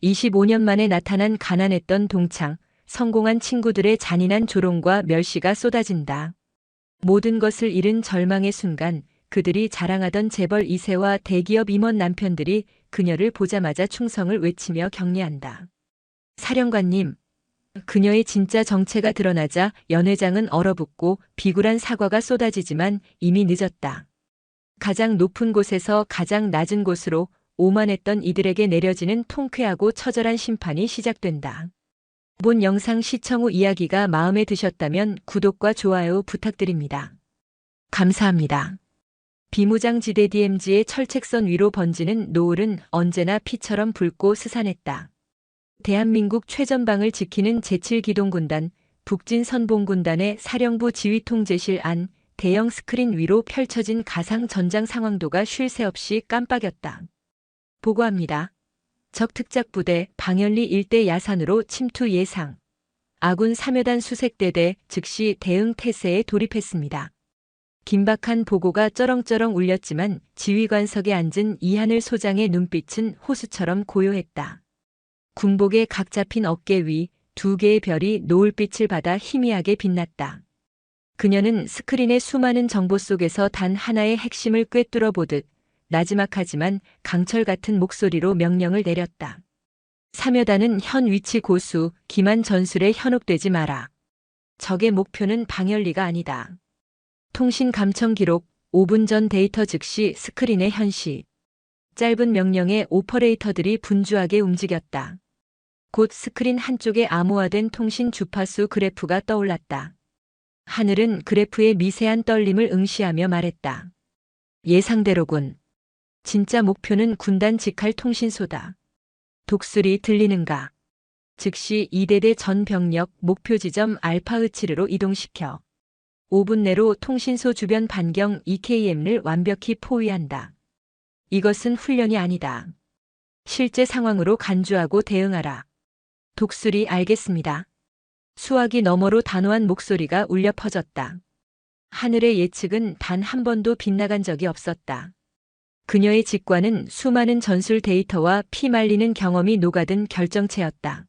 25년 만에 나타난 가난했던 동창, 성공한 친구들의 잔인한 조롱과 멸시가 쏟아진다. 모든 것을 잃은 절망의 순간 그들이 자랑하던 재벌 2세와 대기업 임원 남편들이 그녀를 보자마자 충성을 외치며 격려한다. 사령관님, 그녀의 진짜 정체가 드러나자 연회장은 얼어붙고 비굴한 사과가 쏟아지지만 이미 늦었다. 가장 높은 곳에서 가장 낮은 곳으로 오만했던 이들에게 내려지는 통쾌하고 처절한 심판이 시작된다. 본 영상 시청 후 이야기가 마음에 드셨다면 구독과 좋아요 부탁드립니다. 감사합니다. 비무장지대 DMZ의 철책선 위로 번지는 노을은 언제나 피처럼 붉고 스산했다. 대한민국 최전방을 지키는 제7기동군단, 북진선봉군단의 사령부 지휘통제실 안 대형 스크린 위로 펼쳐진 가상 전장 상황도가 쉴 새 없이 깜빡였다. 보고합니다. 적 특작부대 방열리 일대 야산으로 침투 예상. 아군 3여단 수색대대 즉시 대응 태세에 돌입했습니다. 긴박한 보고가 쩌렁쩌렁 울렸지만 지휘관석에 앉은 이하늘 소장의 눈빛은 호수처럼 고요했다. 군복의 각 잡힌 어깨 위 2개의 별이 노을빛을 받아 희미하게 빛났다. 그녀는 스크린의 수많은 정보 속에서 단 하나의 핵심을 꿰뚫어 보듯 나지막하지만 강철 같은 목소리로 명령을 내렸다. 3여단은 현 위치 고수, 기만 전술에 현혹되지 마라. 적의 목표는 방열리가 아니다. 통신 감청 기록, 5분 전 데이터 즉시 스크린의 현시. 짧은 명령에 오퍼레이터들이 분주하게 움직였다. 곧 스크린 한쪽에 암호화된 통신 주파수 그래프가 떠올랐다. 하늘은 그래프의 미세한 떨림을 응시하며 말했다. 예상대로군. 진짜 목표는 군단 직할 통신소다. 독수리 들리는가? 즉시 2대대 전 병력 목표 지점 알파흐치르로 이동시켜 5분 내로 통신소 주변 반경 2km를 완벽히 포위한다. 이것은 훈련이 아니다. 실제 상황으로 간주하고 대응하라. 독수리 알겠습니다. 수화기 너머로 단호한 목소리가 울려 퍼졌다. 하늘의 예측은 단 한 번도 빗나간 적이 없었다. 그녀의 직관은 수많은 전술 데이터와 피말리는 경험이 녹아든 결정체였다.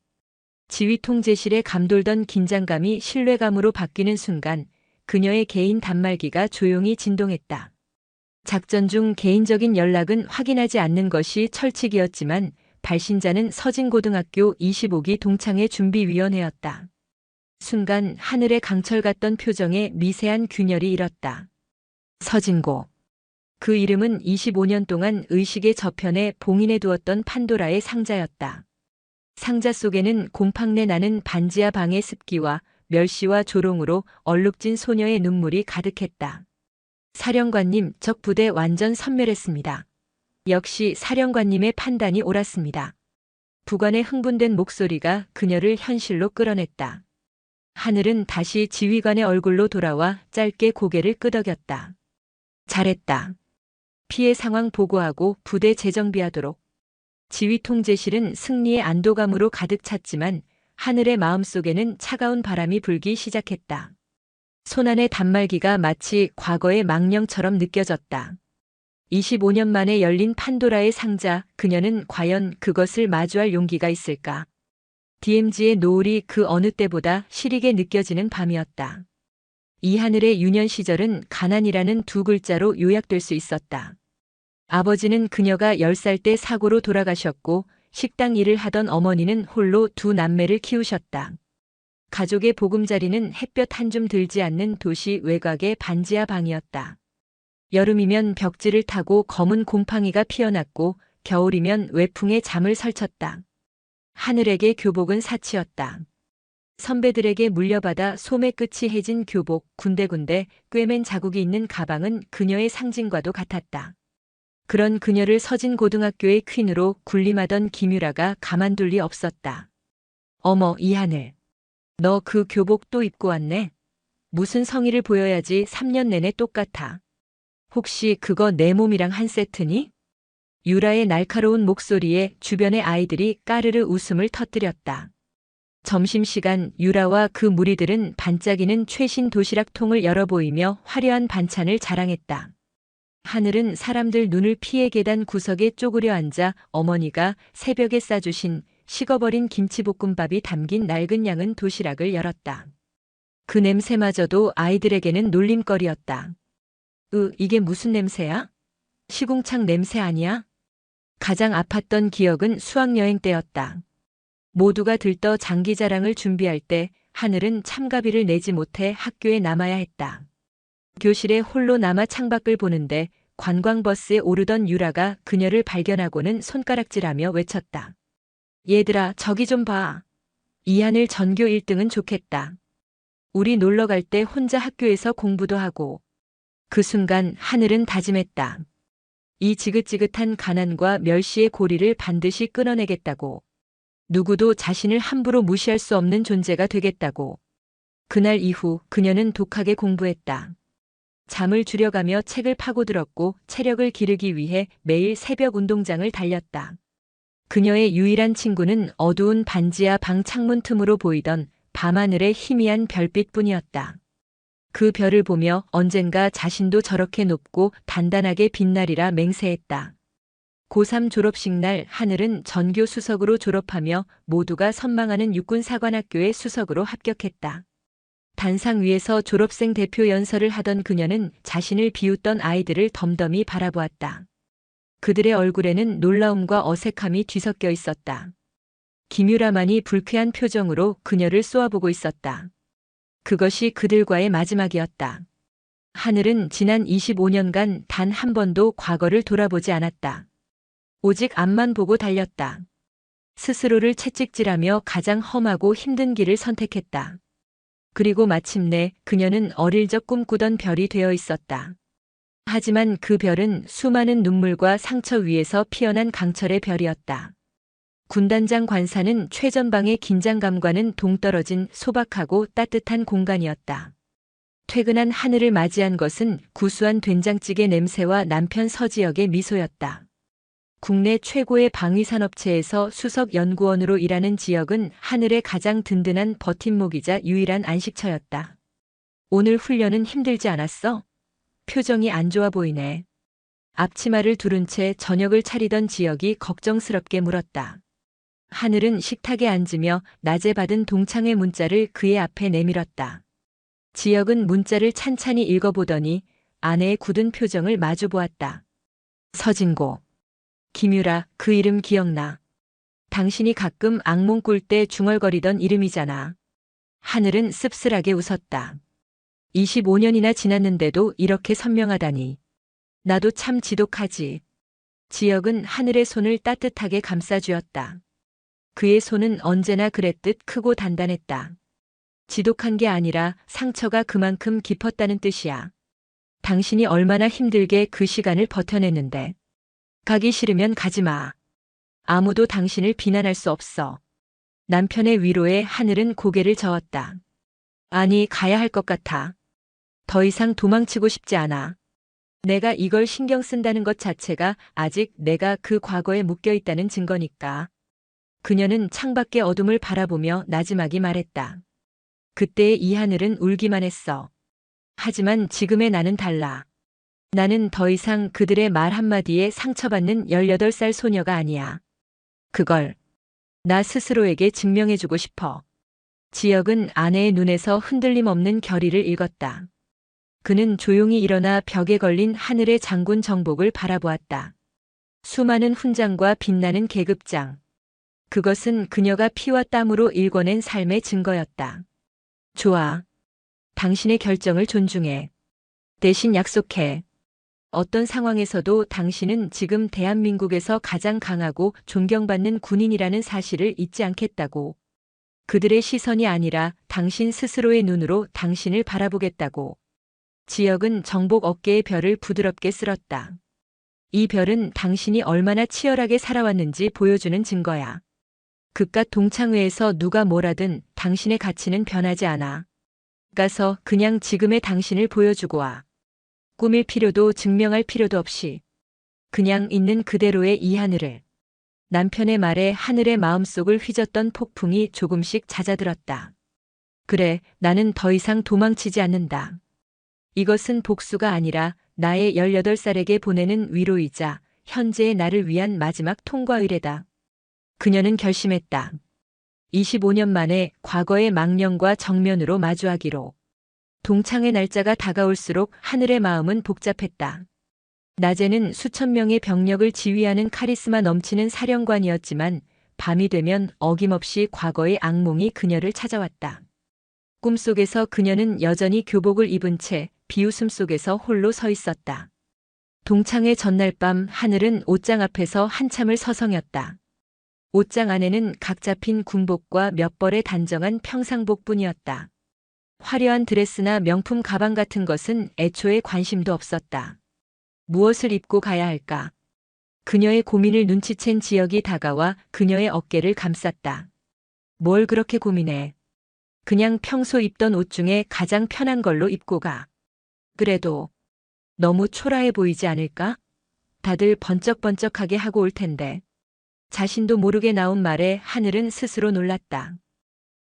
지휘통제실에 감돌던 긴장감이 신뢰감으로 바뀌는 순간 그녀의 개인 단말기가 조용히 진동했다. 작전 중 개인적인 연락은 확인하지 않는 것이 철칙이었지만 발신자는 서진고등학교 25기 동창회 준비위원회였다. 순간 하늘의 강철 같던 표정에 미세한 균열이 일었다. 서진고. 그 이름은 25년 동안 의식의 저편에 봉인해 두었던 판도라의 상자였다. 상자 속에는 곰팡내 나는 반지하 방의 습기와 멸시와 조롱으로 얼룩진 소녀의 눈물이 가득했다. 사령관님, 적 부대 완전 섬멸했습니다. 역시 사령관님의 판단이 옳았습니다. 부관의 흥분된 목소리가 그녀를 현실로 끌어냈다. 하늘은 다시 지휘관의 얼굴로 돌아와 짧게 고개를 끄덕였다. 잘했다. 피해 상황 보고하고 부대 재정비하도록. 지휘통제실은 승리의 안도감으로 가득 찼지만 하늘의 마음속에는 차가운 바람이 불기 시작했다. 손안의 단말기가 마치 과거의 망령처럼 느껴졌다. 25년 만에 열린 판도라의 상자, 그녀는 과연 그것을 마주할 용기가 있을까? DMZ의 노을이 그 어느 때보다 시리게 느껴지는 밤이었다. 이 하늘의 유년 시절은 가난이라는 2글자로 요약될 수 있었다. 아버지는 그녀가 10살 때 사고로 돌아가셨고 식당 일을 하던 어머니는 홀로 2 남매를 키우셨다. 가족의 보금자리는 햇볕 한 줌 들지 않는 도시 외곽의 반지하 방이었다. 여름이면 벽지를 타고 검은 곰팡이가 피어났고 겨울이면 외풍에 잠을 설쳤다. 하늘에게 교복은 사치였다. 선배들에게 물려받아 소매 끝이 해진 교복, 군데군데 꿰맨 자국이 있는 가방은 그녀의 상징과도 같았다. 그런 그녀를 서진고등학교의 퀸으로 군림하던 김유라가 가만둘 리 없었다. 어머, 이하늘. 너 그 교복 또 입고 왔네? 무슨 성의를 보여야지 3년 내내 똑같아. 혹시 그거 내 몸이랑 한 세트니? 유라의 날카로운 목소리에 주변의 아이들이 까르르 웃음을 터뜨렸다. 점심시간 유라와 그 무리들은 반짝이는 최신 도시락통을 열어 보이며 화려한 반찬을 자랑했다. 하늘은 사람들 눈을 피해 계단 구석에 쪼그려 앉아 어머니가 새벽에 싸주신 식어버린 김치볶음밥이 담긴 낡은 양은 도시락을 열었다. 그 냄새마저도 아이들에게는 놀림거리였다. 이게 무슨 냄새야? 시궁창 냄새 아니야? 가장 아팠던 기억은 수학여행 때였다. 모두가 들떠 장기자랑을 준비할 때 하늘은 참가비를 내지 못해 학교에 남아야 했다. 교실에 홀로 남아 창밖을 보는데 관광버스에 오르던 유라가 그녀를 발견하고는 손가락질하며 외쳤다. 얘들아, 저기 좀 봐. 이하늘 전교 1등은 좋겠다. 우리 놀러 갈 때 혼자 학교에서 공부도 하고. 그 순간 하늘은 다짐했다. 이 지긋지긋한 가난과 멸시의 고리를 반드시 끊어내겠다고. 누구도 자신을 함부로 무시할 수 없는 존재가 되겠다고. 그날 이후 그녀는 독하게 공부했다. 잠을 줄여가며 책을 파고들었고 체력을 기르기 위해 매일 새벽 운동장을 달렸다. 그녀의 유일한 친구는 어두운 반지하 방 창문 틈으로 보이던 밤하늘의 희미한 별빛뿐이었다. 그 별을 보며 언젠가 자신도 저렇게 높고 단단하게 빛나리라 맹세했다. 고3 졸업식 날 하늘은 전교 수석으로 졸업하며 모두가 선망하는 육군사관학교의 수석으로 합격했다. 단상 위에서 졸업생 대표 연설을 하던 그녀는 자신을 비웃던 아이들을 덤덤히 바라보았다. 그들의 얼굴에는 놀라움과 어색함이 뒤섞여 있었다. 김유라만이 불쾌한 표정으로 그녀를 쏘아보고 있었다. 그것이 그들과의 마지막이었다. 하늘은 지난 25년간 단 한 번도 과거를 돌아보지 않았다. 오직 앞만 보고 달렸다. 스스로를 채찍질하며 가장 험하고 힘든 길을 선택했다. 그리고 마침내 그녀는 어릴 적 꿈꾸던 별이 되어 있었다. 하지만 그 별은 수많은 눈물과 상처 위에서 피어난 강철의 별이었다. 군단장 관사는 최전방의 긴장감과는 동떨어진 소박하고 따뜻한 공간이었다. 퇴근한 하늘을 맞이한 것은 구수한 된장찌개 냄새와 남편 서지혁의 미소였다. 국내 최고의 방위산업체에서 수석 연구원으로 일하는 지혁은 하늘의 가장 든든한 버팀목이자 유일한 안식처였다. 오늘 훈련은 힘들지 않았어? 표정이 안 좋아 보이네. 앞치마를 두른 채 저녁을 차리던 지혁이 걱정스럽게 물었다. 하늘은 식탁에 앉으며 낮에 받은 동창회 문자를 그의 앞에 내밀었다. 지혁은 문자를 찬찬히 읽어보더니 아내의 굳은 표정을 마주보았다. 서진고. 김유라, 그 이름 기억나. 당신이 가끔 악몽 꿀 때 중얼거리던 이름이잖아. 하늘은 씁쓸하게 웃었다. 25년이나 지났는데도 이렇게 선명하다니. 나도 참 지독하지. 지혁은 하늘의 손을 따뜻하게 감싸주었다. 그의 손은 언제나 그랬듯 크고 단단했다. 지독한 게 아니라 상처가 그만큼 깊었다는 뜻이야. 당신이 얼마나 힘들게 그 시간을 버텨냈는데. 가기 싫으면 가지 마. 아무도 당신을 비난할 수 없어. 남편의 위로에 하늘은 고개를 저었다. 아니, 가야 할 것 같아. 더 이상 도망치고 싶지 않아. 내가 이걸 신경 쓴다는 것 자체가 아직 내가 그 과거에 묶여 있다는 증거니까. 그녀는 창밖의 어둠을 바라보며 나지막이 말했다. 그때의 이 하늘은 울기만 했어. 하지만 지금의 나는 달라. 나는 더 이상 그들의 말 한마디에 상처받는 18살 소녀가 아니야. 그걸 나 스스로에게 증명해주고 싶어. 지혁은 아내의 눈에서 흔들림 없는 결의를 읽었다. 그는 조용히 일어나 벽에 걸린 하늘의 장군 정복을 바라보았다. 수많은 훈장과 빛나는 계급장. 그것은 그녀가 피와 땀으로 일궈낸 삶의 증거였다. 좋아. 당신의 결정을 존중해. 대신 약속해. 어떤 상황에서도 당신은 지금 대한민국에서 가장 강하고 존경받는 군인이라는 사실을 잊지 않겠다고. 그들의 시선이 아니라 당신 스스로의 눈으로 당신을 바라보겠다고. 지혁은 정복 어깨의 별을 부드럽게 쓸었다. 이 별은 당신이 얼마나 치열하게 살아왔는지 보여주는 증거야. 그깟 동창회에서 누가 뭐라든 당신의 가치는 변하지 않아. 가서 그냥 지금의 당신을 보여주고 와. 꾸밀 필요도 증명할 필요도 없이. 그냥 있는 그대로의 이 하늘을. 남편의 말에 하늘의 마음속을 휘젓던 폭풍이 조금씩 잦아들었다. 그래, 나는 더 이상 도망치지 않는다. 이것은 복수가 아니라 나의 18살에게 보내는 위로이자 현재의 나를 위한 마지막 통과 의례다. 그녀는 결심했다. 25년 만에 과거의 망령과 정면으로 마주하기로. 동창의 날짜가 다가올수록 하늘의 마음은 복잡했다. 낮에는 수천 명의 병력을 지휘하는 카리스마 넘치는 사령관이었지만 밤이 되면 어김없이 과거의 악몽이 그녀를 찾아왔다. 꿈속에서 그녀는 여전히 교복을 입은 채 비웃음 속에서 홀로 서 있었다. 동창의 전날 밤 하늘은 옷장 앞에서 한참을 서성였다. 옷장 안에는 각 잡힌 군복과 몇 벌의 단정한 평상복뿐이었다. 화려한 드레스나 명품 가방 같은 것은 애초에 관심도 없었다. 무엇을 입고 가야 할까? 그녀의 고민을 눈치챈 지역이 다가와 그녀의 어깨를 감쌌다. 뭘 그렇게 고민해? 그냥 평소 입던 옷 중에 가장 편한 걸로 입고 가. 그래도 너무 초라해 보이지 않을까? 다들 번쩍번쩍하게 하고 올 텐데. 자신도 모르게 나온 말에 하늘은 스스로 놀랐다.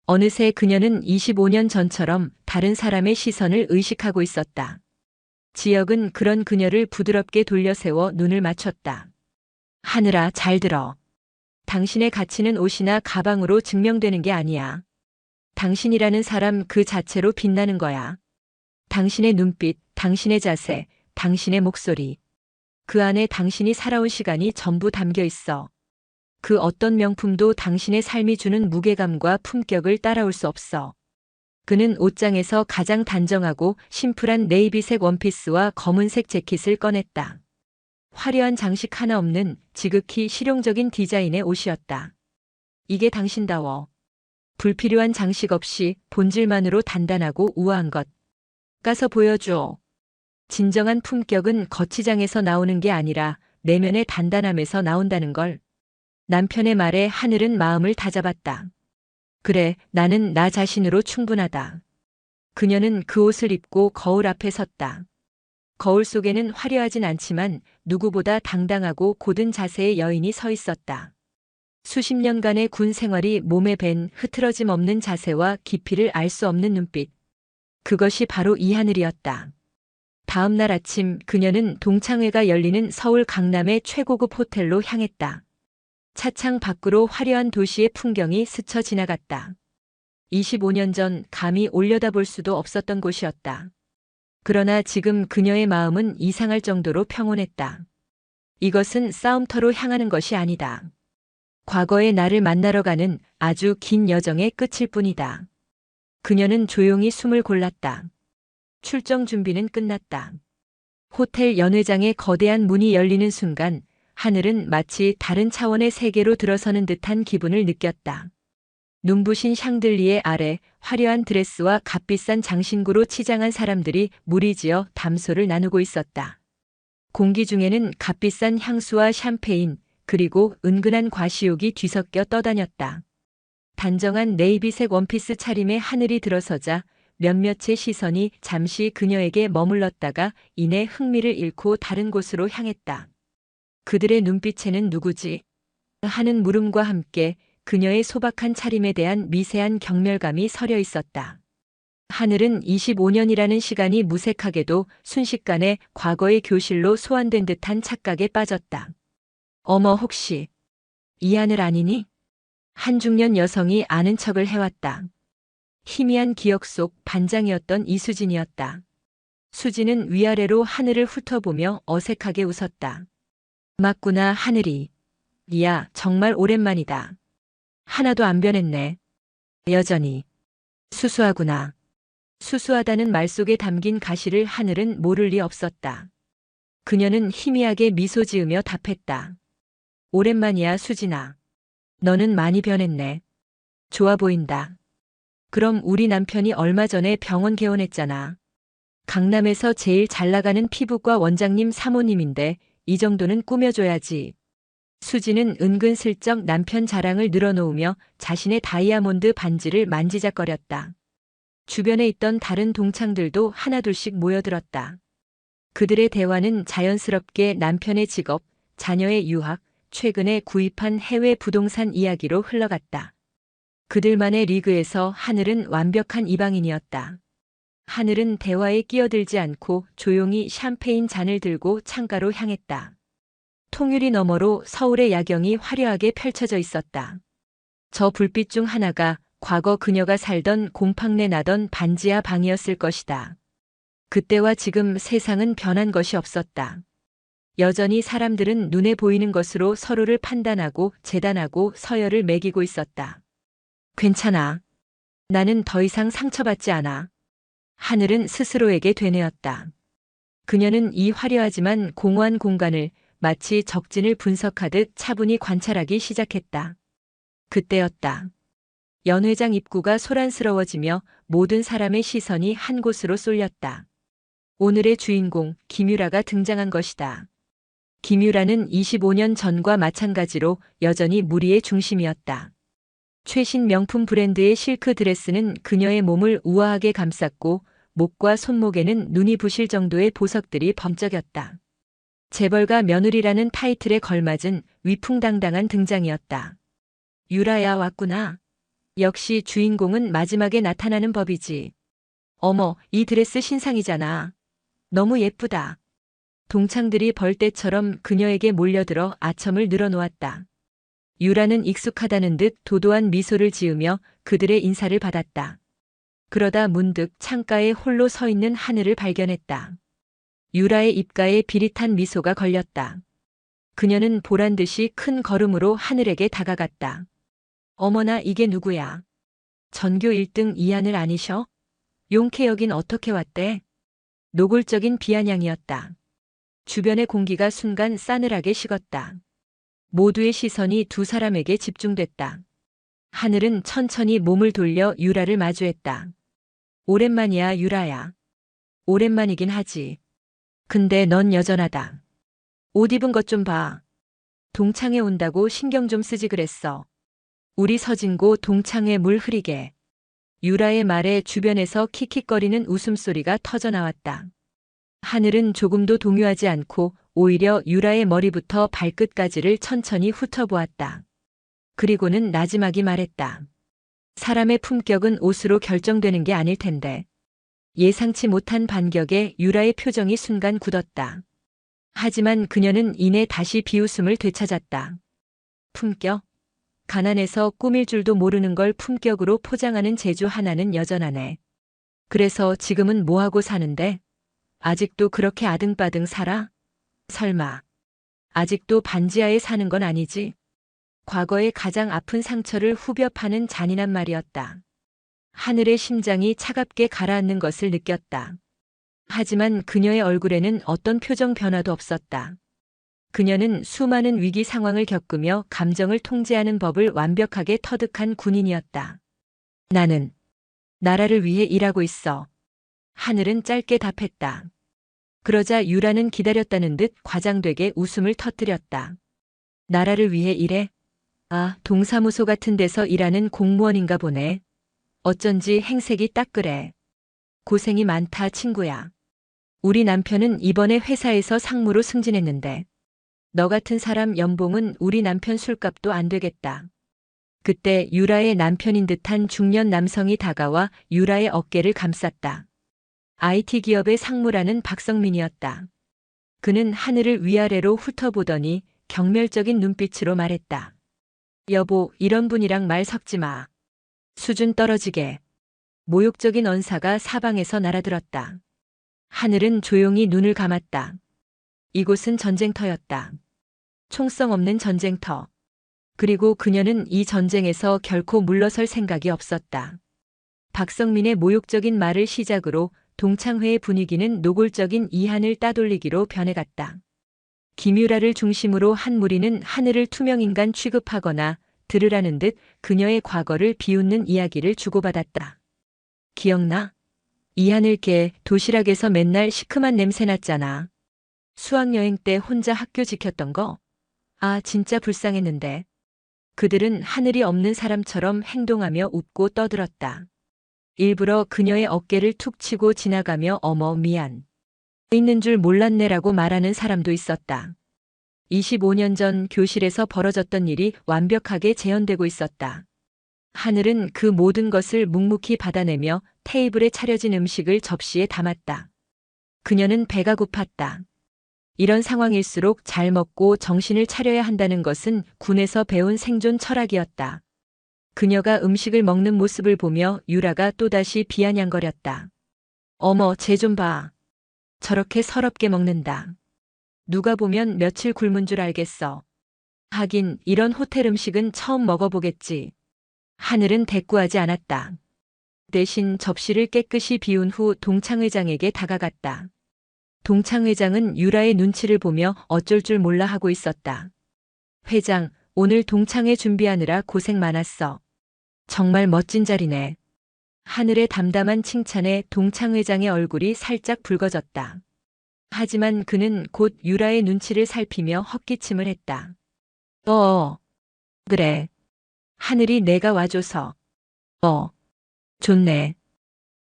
어느새 그녀는 25년 전처럼 다른 사람의 시선을 의식하고 있었다. 지역은 그런 그녀를 부드럽게 돌려세워 눈을 맞췄다. 하늘아, 잘 들어. 당신의 가치는 옷이나 가방으로 증명되는 게 아니야. 당신이라는 사람 그 자체로 빛나는 거야. 당신의 눈빛, 당신의 자세, 당신의 목소리. 그 안에 당신이 살아온 시간이 전부 담겨 있어. 그 어떤 명품도 당신의 삶이 주는 무게감과 품격을 따라올 수 없어. 그는 옷장에서 가장 단정하고 심플한 네이비색 원피스와 검은색 재킷을 꺼냈다. 화려한 장식 하나 없는 지극히 실용적인 디자인의 옷이었다. 이게 당신다워. 불필요한 장식 없이 본질만으로 단단하고 우아한 것. 가서 보여줘. 진정한 품격은 거치장에서 나오는 게 아니라 내면의 단단함에서 나온다는 걸. 남편의 말에 하늘은 마음을 다잡았다. 그래, 나는 나 자신으로 충분하다. 그녀는 그 옷을 입고 거울 앞에 섰다. 거울 속에는 화려하진 않지만 누구보다 당당하고 고든 자세의 여인이 서 있었다. 수십 년간의 군 생활이 몸에 밴 흐트러짐 없는 자세와 깊이를 알 수 없는 눈빛. 그것이 바로 이 하늘이었다. 다음 날 아침 그녀는 동창회가 열리는 서울 강남의 최고급 호텔로 향했다. 차창 밖으로 화려한 도시의 풍경이 스쳐 지나갔다. 25년 전 감히 올려다볼 수도 없었던 곳이었다. 그러나 지금 그녀의 마음은 이상할 정도로 평온했다. 이것은 싸움터로 향하는 것이 아니다. 과거의 나를 만나러 가는 아주 긴 여정의 끝일 뿐이다. 그녀는 조용히 숨을 골랐다. 출정 준비는 끝났다. 호텔 연회장의 거대한 문이 열리는 순간 하늘은 마치 다른 차원의 세계로 들어서는 듯한 기분을 느꼈다. 눈부신 샹들리에 아래 화려한 드레스와 값비싼 장신구로 치장한 사람들이 무리지어 담소를 나누고 있었다. 공기 중에는 값비싼 향수와 샴페인, 그리고 은근한 과시욕이 뒤섞여 떠다녔다. 단정한 네이비색 원피스 차림에 하늘이 들어서자 몇몇의 시선이 잠시 그녀에게 머물렀다가 이내 흥미를 잃고 다른 곳으로 향했다. 그들의 눈빛에는 누구지? 하는 물음과 함께 그녀의 소박한 차림에 대한 미세한 경멸감이 서려 있었다. 하늘은 25년이라는 시간이 무색하게도 순식간에 과거의 교실로 소환된 듯한 착각에 빠졌다. 어머, 혹시 이 하늘 아니니? 한 중년 여성이 아는 척을 해왔다. 희미한 기억 속 반장이었던 이수진이었다. 수진은 위아래로 하늘을 훑어보며 어색하게 웃었다. 맞구나, 하늘이. 이야, 정말 오랜만이다. 하나도 안 변했네. 여전히. 수수하구나. 수수하다는 말 속에 담긴 가시를 하늘은 모를 리 없었다. 그녀는 희미하게 미소 지으며 답했다. 오랜만이야, 수진아. 너는 많이 변했네. 좋아 보인다. 그럼 우리 남편이 얼마 전에 병원 개원했잖아. 강남에서 제일 잘 나가는 피부과 원장님 사모님인데 이 정도는 꾸며줘야지. 수지는 은근슬쩍 남편 자랑을 늘어놓으며 자신의 다이아몬드 반지를 만지작거렸다. 주변에 있던 다른 동창들도 하나둘씩 모여들었다. 그들의 대화는 자연스럽게 남편의 직업, 자녀의 유학, 최근에 구입한 해외 부동산 이야기로 흘러갔다. 그들만의 리그에서 하늘은 완벽한 이방인이었다. 하늘은 대화에 끼어들지 않고 조용히 샴페인 잔을 들고 창가로 향했다. 통유리 너머로 서울의 야경이 화려하게 펼쳐져 있었다. 저 불빛 중 하나가 과거 그녀가 살던 곰팡내 나던 반지하 방이었을 것이다. 그때와 지금 세상은 변한 것이 없었다. 여전히 사람들은 눈에 보이는 것으로 서로를 판단하고 재단하고 서열을 매기고 있었다. 괜찮아. 나는 더 이상 상처받지 않아. 하늘은 스스로에게 되뇌었다. 그녀는 이 화려하지만 공허한 공간을 마치 적진을 분석하듯 차분히 관찰하기 시작했다. 그때였다. 연회장 입구가 소란스러워지며 모든 사람의 시선이 한 곳으로 쏠렸다. 오늘의 주인공 김유라가 등장한 것이다. 김유라는 25년 전과 마찬가지로 여전히 무리의 중심이었다. 최신 명품 브랜드의 실크 드레스는 그녀의 몸을 우아하게 감쌌고 목과 손목에는 눈이 부실 정도의 보석들이 번쩍였다. 재벌가 며느리라는 타이틀에 걸맞은 위풍당당한 등장이었다. 유라야 왔구나. 역시 주인공은 마지막에 나타나는 법이지. 어머, 이 드레스 신상이잖아. 너무 예쁘다. 동창들이 벌떼처럼 그녀에게 몰려들어 아첨을 늘어놓았다. 유라는 익숙하다는 듯 도도한 미소를 지으며 그들의 인사를 받았다. 그러다 문득 창가에 홀로 서 있는 하늘을 발견했다. 유라의 입가에 비릿한 미소가 걸렸다. 그녀는 보란듯이 큰 걸음으로 하늘에게 다가갔다. 어머나 이게 누구야? 전교 1등 이하늘 아니셔? 용케 여긴 어떻게 왔대? 노골적인 비아냥이었다. 주변의 공기가 순간 싸늘하게 식었다. 모두의 시선이 두 사람에게 집중됐다. 하늘은 천천히 몸을 돌려 유라를 마주했다. 오랜만이야 유라야. 오랜만이긴 하지. 근데 넌 여전하다. 옷 입은 것 좀 봐. 동창회 온다고 신경 좀 쓰지 그랬어. 우리 서진고 동창회 물 흐리게. 유라의 말에 주변에서 킥킥거리는 웃음소리가 터져나왔다. 하늘은 조금도 동요하지 않고 오히려 유라의 머리부터 발끝까지를 천천히 훑어보았다. 그리고는 나지막이 말했다. 사람의 품격은 옷으로 결정되는 게 아닐 텐데. 예상치 못한 반격에 유라의 표정이 순간 굳었다. 하지만 그녀는 이내 다시 비웃음을 되찾았다. 품격? 가난해서 꾸밀 줄도 모르는 걸 품격으로 포장하는 재주 하나는 여전하네. 그래서 지금은 뭐하고 사는데? 아직도 그렇게 아등바등 살아? 설마. 아직도 반지하에 사는 건 아니지? 과거의 가장 아픈 상처를 후벼 파는 잔인한 말이었다. 하늘의 심장이 차갑게 가라앉는 것을 느꼈다. 하지만 그녀의 얼굴에는 어떤 표정 변화도 없었다. 그녀는 수많은 위기 상황을 겪으며 감정을 통제하는 법을 완벽하게 터득한 군인이었다. 나는 나라를 위해 일하고 있어. 하늘은 짧게 답했다. 그러자 유라는 기다렸다는 듯 과장되게 웃음을 터뜨렸다. 나라를 위해 일해? 아, 동사무소 같은 데서 일하는 공무원인가 보네. 어쩐지 행색이 딱 그래. 고생이 많다, 친구야. 우리 남편은 이번에 회사에서 상무로 승진했는데 너 같은 사람 연봉은 우리 남편 술값도 안 되겠다. 그때 유라의 남편인 듯한 중년 남성이 다가와 유라의 어깨를 감쌌다. IT 기업의 상무라는 박성민이었다. 그는 하늘을 위아래로 훑어보더니 경멸적인 눈빛으로 말했다. 여보, 이런 분이랑 말 섞지 마. 수준 떨어지게. 모욕적인 언사가 사방에서 날아들었다. 하늘은 조용히 눈을 감았다. 이곳은 전쟁터였다. 총성 없는 전쟁터. 그리고 그녀는 이 전쟁에서 결코 물러설 생각이 없었다. 박성민의 모욕적인 말을 시작으로 동창회의 분위기는 노골적인 이한을 따돌리기로 변해갔다. 김유라를 중심으로 한 무리는 하늘을 투명인간 취급하거나 들으라는 듯 그녀의 과거를 비웃는 이야기를 주고받았다. 기억나? 이하늘께 도시락에서 맨날 시큼한 냄새 났잖아. 수학여행 때 혼자 학교 지켰던 거? 아, 진짜 불쌍했는데. 그들은 하늘이 없는 사람처럼 행동하며 웃고 떠들었다. 일부러 그녀의 어깨를 툭 치고 지나가며 어머 미안. 있는 줄 몰랐네라고 말하는 사람도 있었다. 25년 전 교실에서 벌어졌던 일이 완벽하게 재현되고 있었다. 하늘은 그 모든 것을 묵묵히 받아내며 테이블에 차려진 음식을 접시에 담았다. 그녀는 배가 고팠다. 이런 상황일수록 잘 먹고 정신을 차려야 한다는 것은 군에서 배운 생존 철학이었다. 그녀가 음식을 먹는 모습을 보며 유라가 또다시 비아냥거렸다. 어머, 쟤 좀 봐. 저렇게 서럽게 먹는다. 누가 보면 며칠 굶은 줄 알겠어. 하긴 이런 호텔 음식은 처음 먹어보겠지. 하늘은 대꾸하지 않았다. 대신 접시를 깨끗이 비운 후 동창 회장에게 다가갔다. 동창 회장은 유라의 눈치를 보며 어쩔 줄 몰라 하고 있었다. 회장, 오늘 동창회 준비하느라 고생 많았어. 정말 멋진 자리네. 하늘의 담담한 칭찬에 동창 회장의 얼굴이 살짝 붉어졌다. 하지만 그는 곧 유라의 눈치를 살피며 헛기침을 했다. 그래. 하늘이 내가 와줘서. 좋네.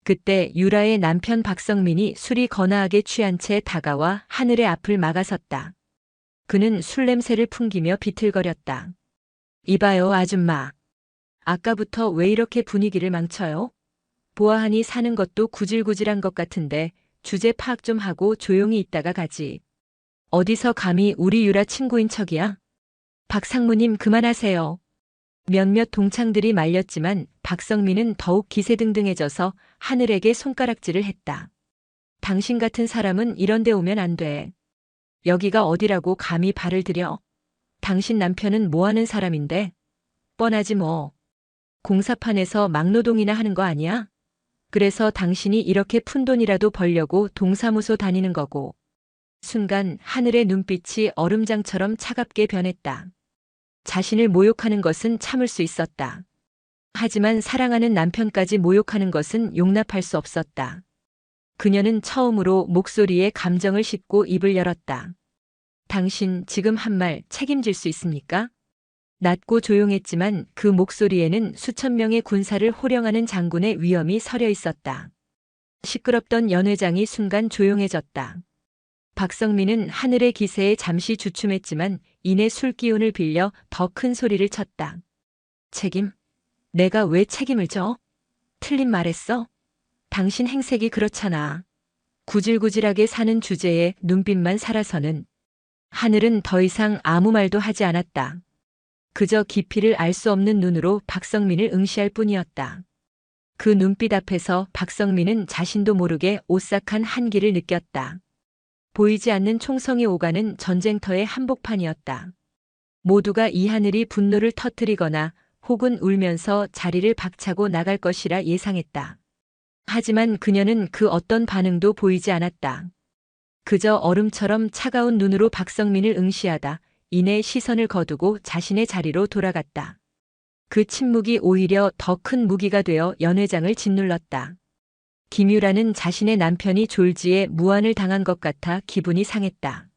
그때 유라의 남편 박성민이 술이 거나하게 취한 채 다가와 하늘의 앞을 막아섰다. 그는 술 냄새를 풍기며 비틀거렸다. 이봐요, 아줌마. 아까부터 왜 이렇게 분위기를 망쳐요? 보아하니 사는 것도 구질구질한 것 같은데 주제 파악 좀 하고 조용히 있다가 가지. 어디서 감히 우리 유라 친구인 척이야? 박상무님 그만하세요. 몇몇 동창들이 말렸지만 박성민은 더욱 기세등등해져서 하늘에게 손가락질을 했다. 당신 같은 사람은 이런 데 오면 안 돼. 여기가 어디라고 감히 발을 들여? 당신 남편은 뭐 하는 사람인데? 뻔하지 뭐. 공사판에서 막노동이나 하는 거 아니야? 그래서 당신이 이렇게 푼돈이라도 벌려고 동사무소 다니는 거고. 순간 하늘의 눈빛이 얼음장처럼 차갑게 변했다. 자신을 모욕하는 것은 참을 수 있었다. 하지만 사랑하는 남편까지 모욕하는 것은 용납할 수 없었다. 그녀는 처음으로 목소리에 감정을 싣고 입을 열었다. 당신 지금 한 말 책임질 수 있습니까? 낮고 조용했지만 그 목소리에는 수천 명의 군사를 호령하는 장군의 위엄이 서려 있었다. 시끄럽던 연회장이 순간 조용해졌다. 박성민은 하늘의 기세에 잠시 주춤했지만 이내 술기운을 빌려 더 큰 소리를 쳤다. 책임? 내가 왜 책임을 져? 틀린 말했어? 당신 행색이 그렇잖아. 구질구질하게 사는 주제에 눈빛만 살아서는. 하늘은 더 이상 아무 말도 하지 않았다. 그저 깊이를 알 수 없는 눈으로 박성민을 응시할 뿐이었다. 그 눈빛 앞에서 박성민은 자신도 모르게 오싹한 한기를 느꼈다. 보이지 않는 총성이 오가는 전쟁터의 한복판이었다. 모두가 이 하늘이 분노를 터뜨리거나 혹은 울면서 자리를 박차고 나갈 것이라 예상했다. 하지만 그녀는 그 어떤 반응도 보이지 않았다. 그저 얼음처럼 차가운 눈으로 박성민을 응시하다 이내 시선을 거두고 자신의 자리로 돌아갔다. 그 침묵이 오히려 더 큰 무기가 되어 연회장을 짓눌렀다. 김유라는 자신의 남편이 졸지에 무안을 당한 것 같아 기분이 상했다.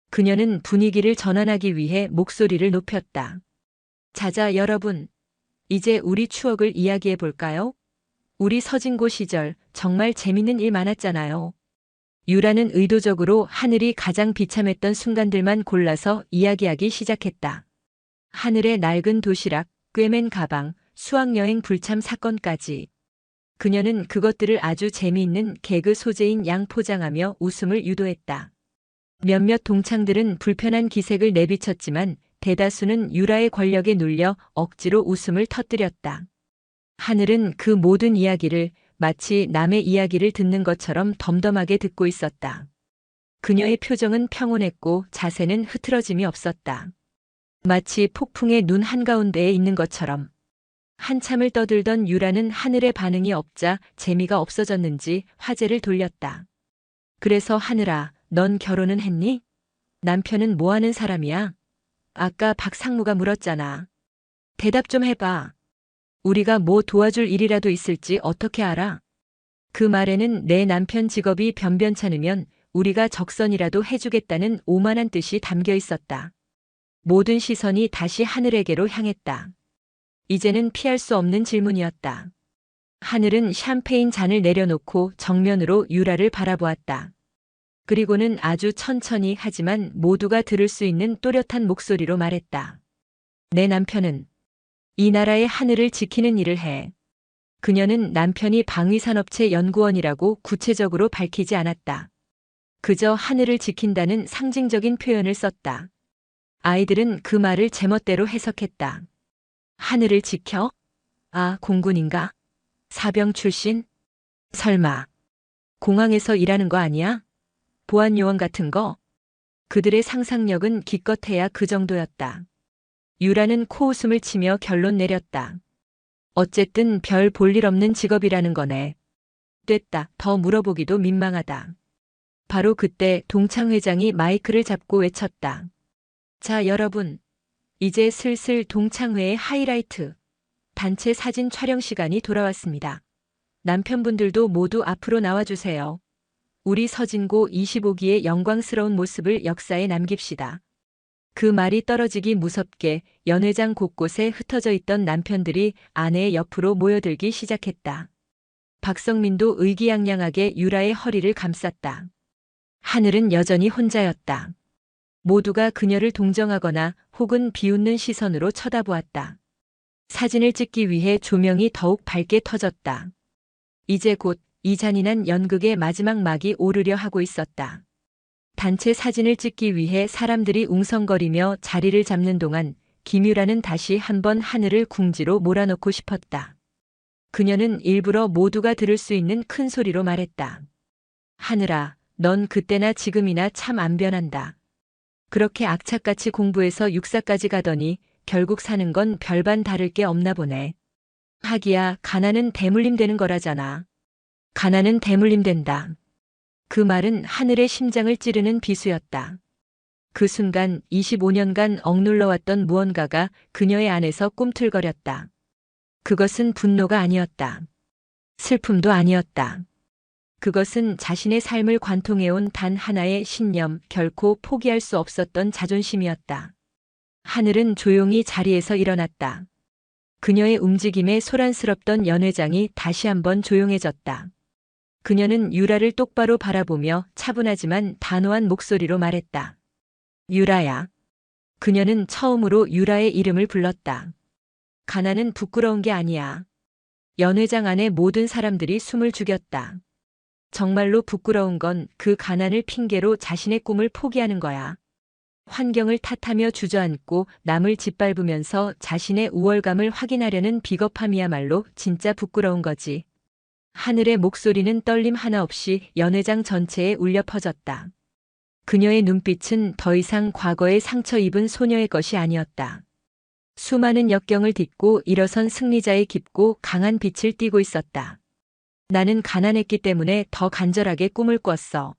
그녀는 분위기를 전환하기 위해 목소리를 높였다. 자자 여러분, 이제 우리 추억을 이야기해 볼까요? 우리 서진고 시절 정말 재밌는 일 많았잖아요. 유라는 의도적으로 하늘이 가장 비참했던 순간들만 골라서 이야기하기 시작했다. 하늘의 낡은 도시락, 꿰맨 가방, 수학여행 불참 사건까지. 그녀는 그것들을 아주 재미있는 개그 소재인 양 포장하며 웃음을 유도했다. 몇몇 동창들은 불편한 기색을 내비쳤지만 대다수는 유라의 권력에 눌려 억지로 웃음을 터뜨렸다. 하늘은 그 모든 이야기를 마치 남의 이야기를 듣는 것처럼 덤덤하게 듣고 있었다. 그녀의 표정은 평온했고 자세는 흐트러짐이 없었다. 마치 폭풍의 눈 한가운데에 있는 것처럼. 한참을 떠들던 유라는 하늘의 반응이 없자 재미가 없어졌는지 화제를 돌렸다. 그래서 하늘아, 넌 결혼은 했니? 남편은 뭐 하는 사람이야? 아까 박상무가 물었잖아. 대답 좀 해봐. 우리가 뭐 도와줄 일이라도 있을지 어떻게 알아? 그 말에는 내 남편 직업이 변변찮으면 우리가 적선이라도 해주겠다는 오만한 뜻이 담겨 있었다. 모든 시선이 다시 하늘에게로 향했다. 이제는 피할 수 없는 질문이었다. 하늘은 샴페인 잔을 내려놓고 정면으로 유라를 바라보았다. 그리고는 아주 천천히 하지만 모두가 들을 수 있는 또렷한 목소리로 말했다. 내 남편은 이 나라의 하늘을 지키는 일을 해. 그녀는 남편이 방위산업체 연구원이라고 구체적으로 밝히지 않았다. 그저 하늘을 지킨다는 상징적인 표현을 썼다. 아이들은 그 말을 제멋대로 해석했다. 하늘을 지켜? 아, 공군인가? 사병 출신? 설마 공항에서 일하는 거 아니야? 보안 요원 같은 거? 그들의 상상력은 기껏해야 그 정도였다. 유라는 코웃음을 치며 결론 내렸다. 어쨌든 별 볼 일 없는 직업이라는 거네. 됐다. 더 물어보기도 민망하다. 바로 그때 동창 회장이 마이크를 잡고 외쳤다. 자, 여러분. 이제 슬슬 동창회의 하이라이트. 단체 사진 촬영 시간이 돌아왔습니다. 남편분들도 모두 앞으로 나와주세요. 우리 서진고 25기의 영광스러운 모습을 역사에 남깁시다. 그 말이 떨어지기 무섭게 연회장 곳곳에 흩어져 있던 남편들이 아내의 옆으로 모여들기 시작했다. 박성민도 의기양양하게 유라의 허리를 감쌌다. 하늘은 여전히 혼자였다. 모두가 그녀를 동정하거나 혹은 비웃는 시선으로 쳐다보았다. 사진을 찍기 위해 조명이 더욱 밝게 터졌다. 이제 곧 이 잔인한 연극의 마지막 막이 오르려 하고 있었다. 단체 사진을 찍기 위해 사람들이 웅성거리며 자리를 잡는 동안 김유라는 다시 한번 하늘을 궁지로 몰아넣고 싶었다. 그녀는 일부러 모두가 들을 수 있는 큰 소리로 말했다. 하늘아, 넌 그때나 지금이나 참 안 변한다. 그렇게 악착같이 공부해서 육사까지 가더니 결국 사는 건 별반 다를 게 없나 보네. 하기야, 가난은 대물림 되는 거라잖아. 가난은 대물림 된다. 그 말은 하늘의 심장을 찌르는 비수였다. 그 순간 25년간 억눌러왔던 무언가가 그녀의 안에서 꿈틀거렸다. 그것은 분노가 아니었다. 슬픔도 아니었다. 그것은 자신의 삶을 관통해온 단 하나의 신념, 결코 포기할 수 없었던 자존심이었다. 하늘은 조용히 자리에서 일어났다. 그녀의 움직임에 소란스럽던 연회장이 다시 한번 조용해졌다. 그녀는 유라를 똑바로 바라보며 차분하지만 단호한 목소리로 말했다. 유라야. 그녀는 처음으로 유라의 이름을 불렀다. 가난은 부끄러운 게 아니야. 연회장 안의 모든 사람들이 숨을 죽였다. 정말로 부끄러운 건 그 가난을 핑계로 자신의 꿈을 포기하는 거야. 환경을 탓하며 주저앉고 남을 짓밟으면서 자신의 우월감을 확인하려는 비겁함이야말로 진짜 부끄러운 거지. 하늘의 목소리는 떨림 하나 없이 연회장 전체에 울려 퍼졌다. 그녀의 눈빛은 더 이상 과거에 상처 입은 소녀의 것이 아니었다. 수많은 역경을 딛고 일어선 승리자의 깊고 강한 빛을 띠고 있었다. 나는 가난했기 때문에 더 간절하게 꿈을 꿨어.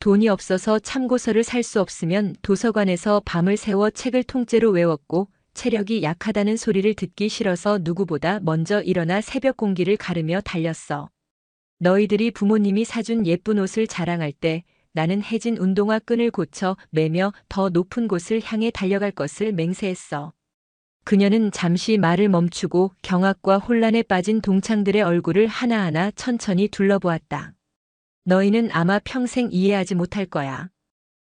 돈이 없어서 참고서를 살 수 없으면 도서관에서 밤을 새워 책을 통째로 외웠고 체력이 약하다는 소리를 듣기 싫어서 누구보다 먼저 일어나 새벽 공기를 가르며 달렸어. 너희들이 부모님이 사준 예쁜 옷을 자랑할 때 나는 해진 운동화 끈을 고쳐 매며 더 높은 곳을 향해 달려갈 것을 맹세했어. 그녀는 잠시 말을 멈추고 경악과 혼란에 빠진 동창들의 얼굴을 하나하나 천천히 둘러보았다. 너희는 아마 평생 이해하지 못할 거야.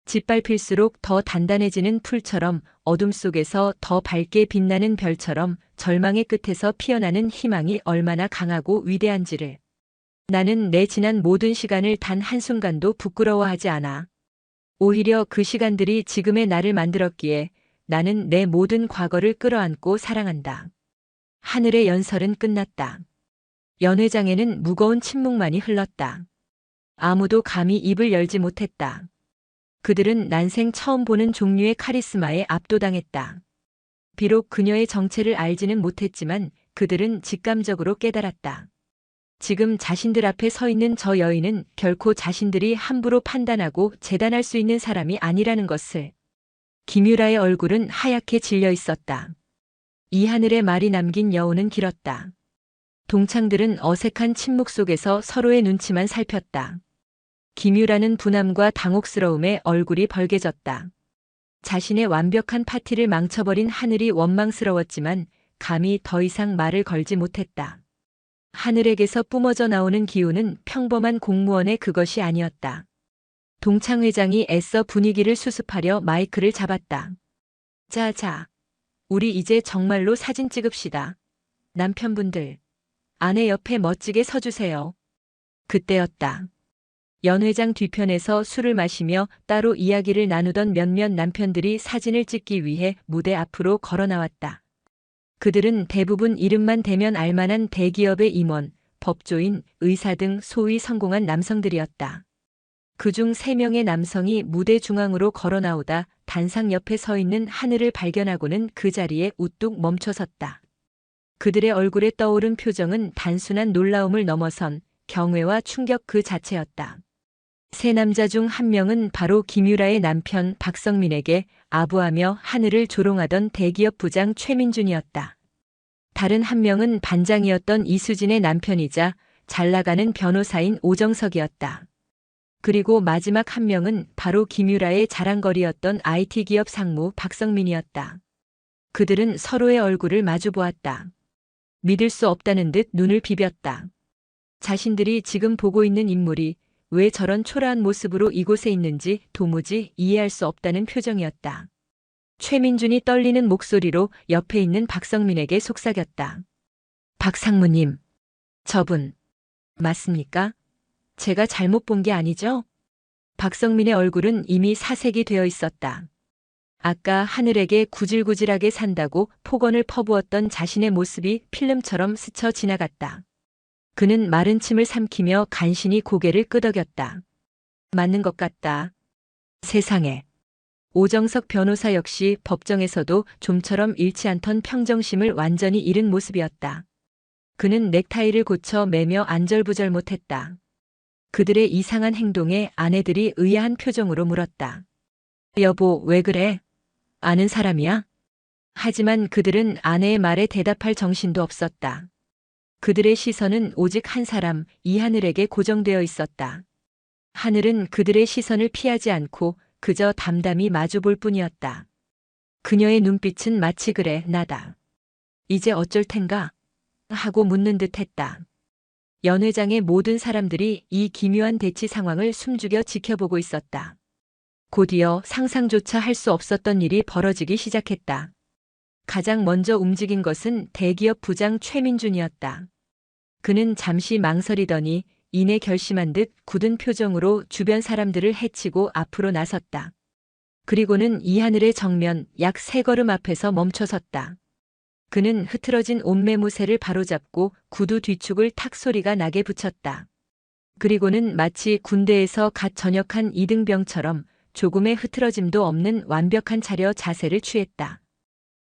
짓밟힐수록 더 단단해지는 풀처럼 어둠 속에서 더 밝게 빛나는 별처럼 절망의 끝에서 피어나는 희망이 얼마나 강하고 위대한지를. 나는 내 지난 모든 시간을 단 한순간도 부끄러워하지 않아. 오히려 그 시간들이 지금의 나를 만들었기에 나는 내 모든 과거를 끌어안고 사랑한다. 하늘의 연설은 끝났다. 연회장에는 무거운 침묵만이 흘렀다. 아무도 감히 입을 열지 못했다. 그들은 난생 처음 보는 종류의 카리스마에 압도당했다. 비록 그녀의 정체를 알지는 못했지만 그들은 직감적으로 깨달았다. 지금 자신들 앞에 서 있는 저 여인은 결코 자신들이 함부로 판단하고 재단할 수 있는 사람이 아니라는 것을. 김유라의 얼굴은 하얗게 질려 있었다. 이 하늘의 말이 남긴 여운은 길었다. 동창들은 어색한 침묵 속에서 서로의 눈치만 살폈다. 김유라는 분함과 당혹스러움에 얼굴이 벌개졌다. 자신의 완벽한 파티를 망쳐버린 하늘이 원망스러웠지만 감히 더 이상 말을 걸지 못했다. 하늘에게서 뿜어져 나오는 기운은 평범한 공무원의 그것이 아니었다. 동창 회장이 애써 분위기를 수습하려 마이크를 잡았다. 자, 우리 이제 정말로 사진 찍읍시다. 남편분들, 아내 옆에 멋지게 서주세요. 그때였다. 연 회장 뒤편에서 술을 마시며 따로 이야기를 나누던 몇몇 남편들이 사진을 찍기 위해 무대 앞으로 걸어 나왔다. 그들은 대부분 이름만 대면 알만한 대기업의 임원, 법조인, 의사 등 소위 성공한 남성들이었다. 그중 3명의 남성이 무대 중앙으로 걸어 나오다 단상 옆에 서 있는 하늘을 발견하고는 그 자리에 우뚝 멈춰섰다. 그들의 얼굴에 떠오른 표정은 단순한 놀라움을 넘어선 경외와 충격 그 자체였다. 세 남자 중 한 명은 바로 김유라의 남편 박성민에게 아부하며 하늘을 조롱하던 대기업 부장 최민준이었다. 다른 한 명은 반장이었던 이수진의 남편이자 잘나가는 변호사인 오정석이었다. 그리고 마지막 한 명은 바로 김유라의 자랑거리였던 IT 기업 상무 박성민이었다. 그들은 서로의 얼굴을 마주 보았다. 믿을 수 없다는 듯 눈을 비볐다. 자신들이 지금 보고 있는 인물이 왜 저런 초라한 모습으로 이곳에 있는지 도무지 이해할 수 없다는 표정이었다. 최민준이 떨리는 목소리로 옆에 있는 박성민에게 속삭였다. 박 상무님, 저분 맞습니까? 제가 잘못 본 게 아니죠? 박성민의 얼굴은 이미 사색이 되어 있었다. 아까 하늘에게 구질구질하게 산다고 폭언을 퍼부었던 자신의 모습이 필름처럼 스쳐 지나갔다. 그는 마른 침을 삼키며 간신히 고개를 끄덕였다. 맞는 것 같다. 세상에. 오정석 변호사 역시 법정에서도 좀처럼 잃지 않던 평정심을 완전히 잃은 모습이었다. 그는 넥타이를 고쳐 매며 안절부절 못했다. 그들의 이상한 행동에 아내들이 의아한 표정으로 물었다. 여보, 왜 그래? 아는 사람이야? 하지만 그들은 아내의 말에 대답할 정신도 없었다. 그들의 시선은 오직 한 사람, 이하늘에게 고정되어 있었다. 하늘은 그들의 시선을 피하지 않고 그저 담담히 마주볼 뿐이었다. 그녀의 눈빛은 마치 그래, 나다. 이제 어쩔 텐가? 하고 묻는 듯 했다. 연 회장의 모든 사람들이 이 기묘한 대치 상황을 숨죽여 지켜보고 있었다. 곧이어 상상조차 할 수 없었던 일이 벌어지기 시작했다. 가장 먼저 움직인 것은 대기업 부장 최민준이었다. 그는 잠시 망설이더니 이내 결심한 듯 굳은 표정으로 주변 사람들을 해치고 앞으로 나섰다. 그리고는 이하늘의 정면 약 3걸음 앞에서 멈춰섰다. 그는 흐트러진 옷매무새를 바로잡고 구두 뒤축을 탁 소리가 나게 붙였다. 그리고는 마치 군대에서 갓 전역한 이등병처럼 조금의 흐트러짐도 없는 완벽한 차려 자세를 취했다.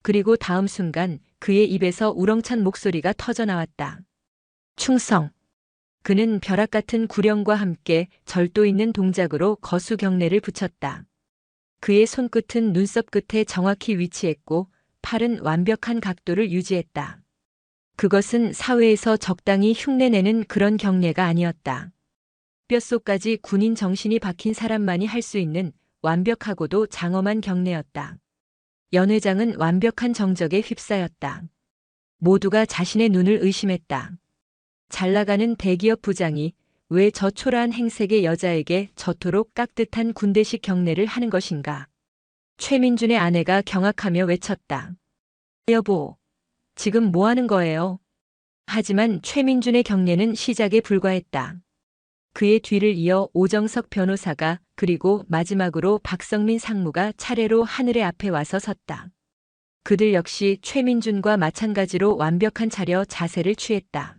그리고 다음 순간 그의 입에서 우렁찬 목소리가 터져나왔다. 충성. 그는 벼락 같은 구령과 함께 절도 있는 동작으로 거수 경례를 붙였다. 그의 손끝은 눈썹 끝에 정확히 위치했고 팔은 완벽한 각도를 유지했다. 그것은 사회에서 적당히 흉내내는 그런 경례가 아니었다. 뼛속까지 군인 정신이 박힌 사람만이 할 수 있는 완벽하고도 장엄한 경례였다. 연 회장은 완벽한 정적에 휩싸였다. 모두가 자신의 눈을 의심했다. 잘나가는 대기업 부장이 왜 저 초라한 행색의 여자에게 저토록 깍듯한 군대식 경례를 하는 것인가? 최민준의 아내가 경악하며 외쳤다. 여보, 지금 뭐 하는 거예요? 하지만 최민준의 경례는 시작에 불과했다. 그의 뒤를 이어 오정석 변호사가 그리고 마지막으로 박성민 상무가 차례로 하늘의 앞에 와서 섰다. 그들 역시 최민준과 마찬가지로 완벽한 차려 자세를 취했다.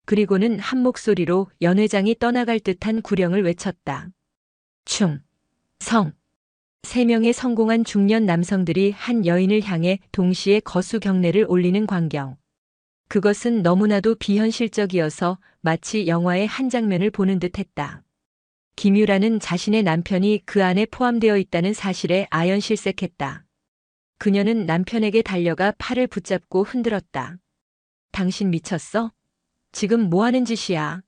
그리고는 한 목소리로 연 회장이 떠나갈 듯한 구령을 외쳤다. 충, 성. 3명의 성공한 중년 남성들이 한 여인을 향해 동시에 거수 경례를 올리는 광경. 그것은 너무나도 비현실적이어서 마치 영화의 한 장면을 보는 듯했다. 김유라는 자신의 남편이 그 안에 포함되어 있다는 사실에 아연실색했다. 그녀는 남편에게 달려가 팔을 붙잡고 흔들었다. 당신 미쳤어? 지금 뭐 하는 짓이야?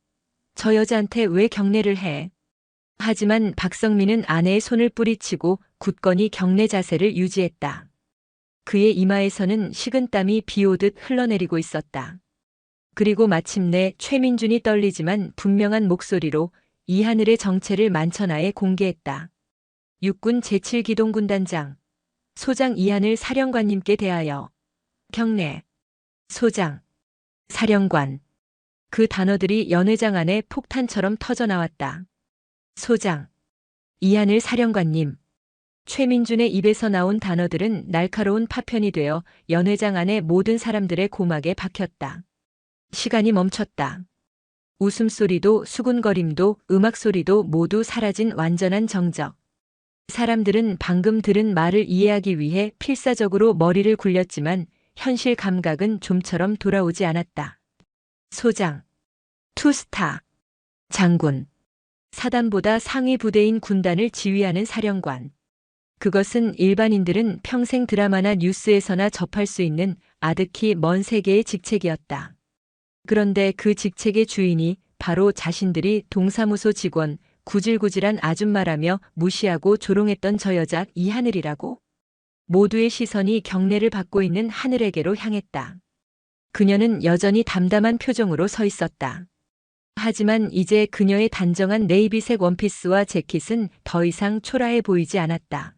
저 여자한테 왜 경례를 해? 하지만 박성민은 아내의 손을 뿌리치고 굳건히 경례 자세를 유지했다. 그의 이마에서는 식은땀이 비오듯 흘러내리고 있었다. 그리고 마침내 최민준이 떨리지만 분명한 목소리로 이하늘의 정체를 만천하에 공개했다. 육군 제7기동군단장 소장 이하늘 사령관님께 대하여 경례. 소장, 사령관. 그 단어들이 연 회장 안에 폭탄처럼 터져나왔다. 소장, 이하늘 사령관님. 최민준의 입에서 나온 단어들은 날카로운 파편이 되어 연회장 안의 모든 사람들의 고막에 박혔다. 시간이 멈췄다. 웃음소리도 수군거림도 음악소리도 모두 사라진 완전한 정적. 사람들은 방금 들은 말을 이해하기 위해 필사적으로 머리를 굴렸지만 현실 감각은 좀처럼 돌아오지 않았다. 소장, 투스타, 장군, 사단보다 상위 부대인 군단을 지휘하는 사령관. 그것은 일반인들은 평생 드라마나 뉴스에서나 접할 수 있는 아득히 먼 세계의 직책이었다. 그런데 그 직책의 주인이 바로 자신들이 동사무소 직원, 구질구질한 아줌마라며 무시하고 조롱했던 저 여자 이하늘이라고. 모두의 시선이 경례를 받고 있는 하늘에게로 향했다. 그녀는 여전히 담담한 표정으로 서 있었다. 하지만 이제 그녀의 단정한 네이비색 원피스와 재킷은 더 이상 초라해 보이지 않았다.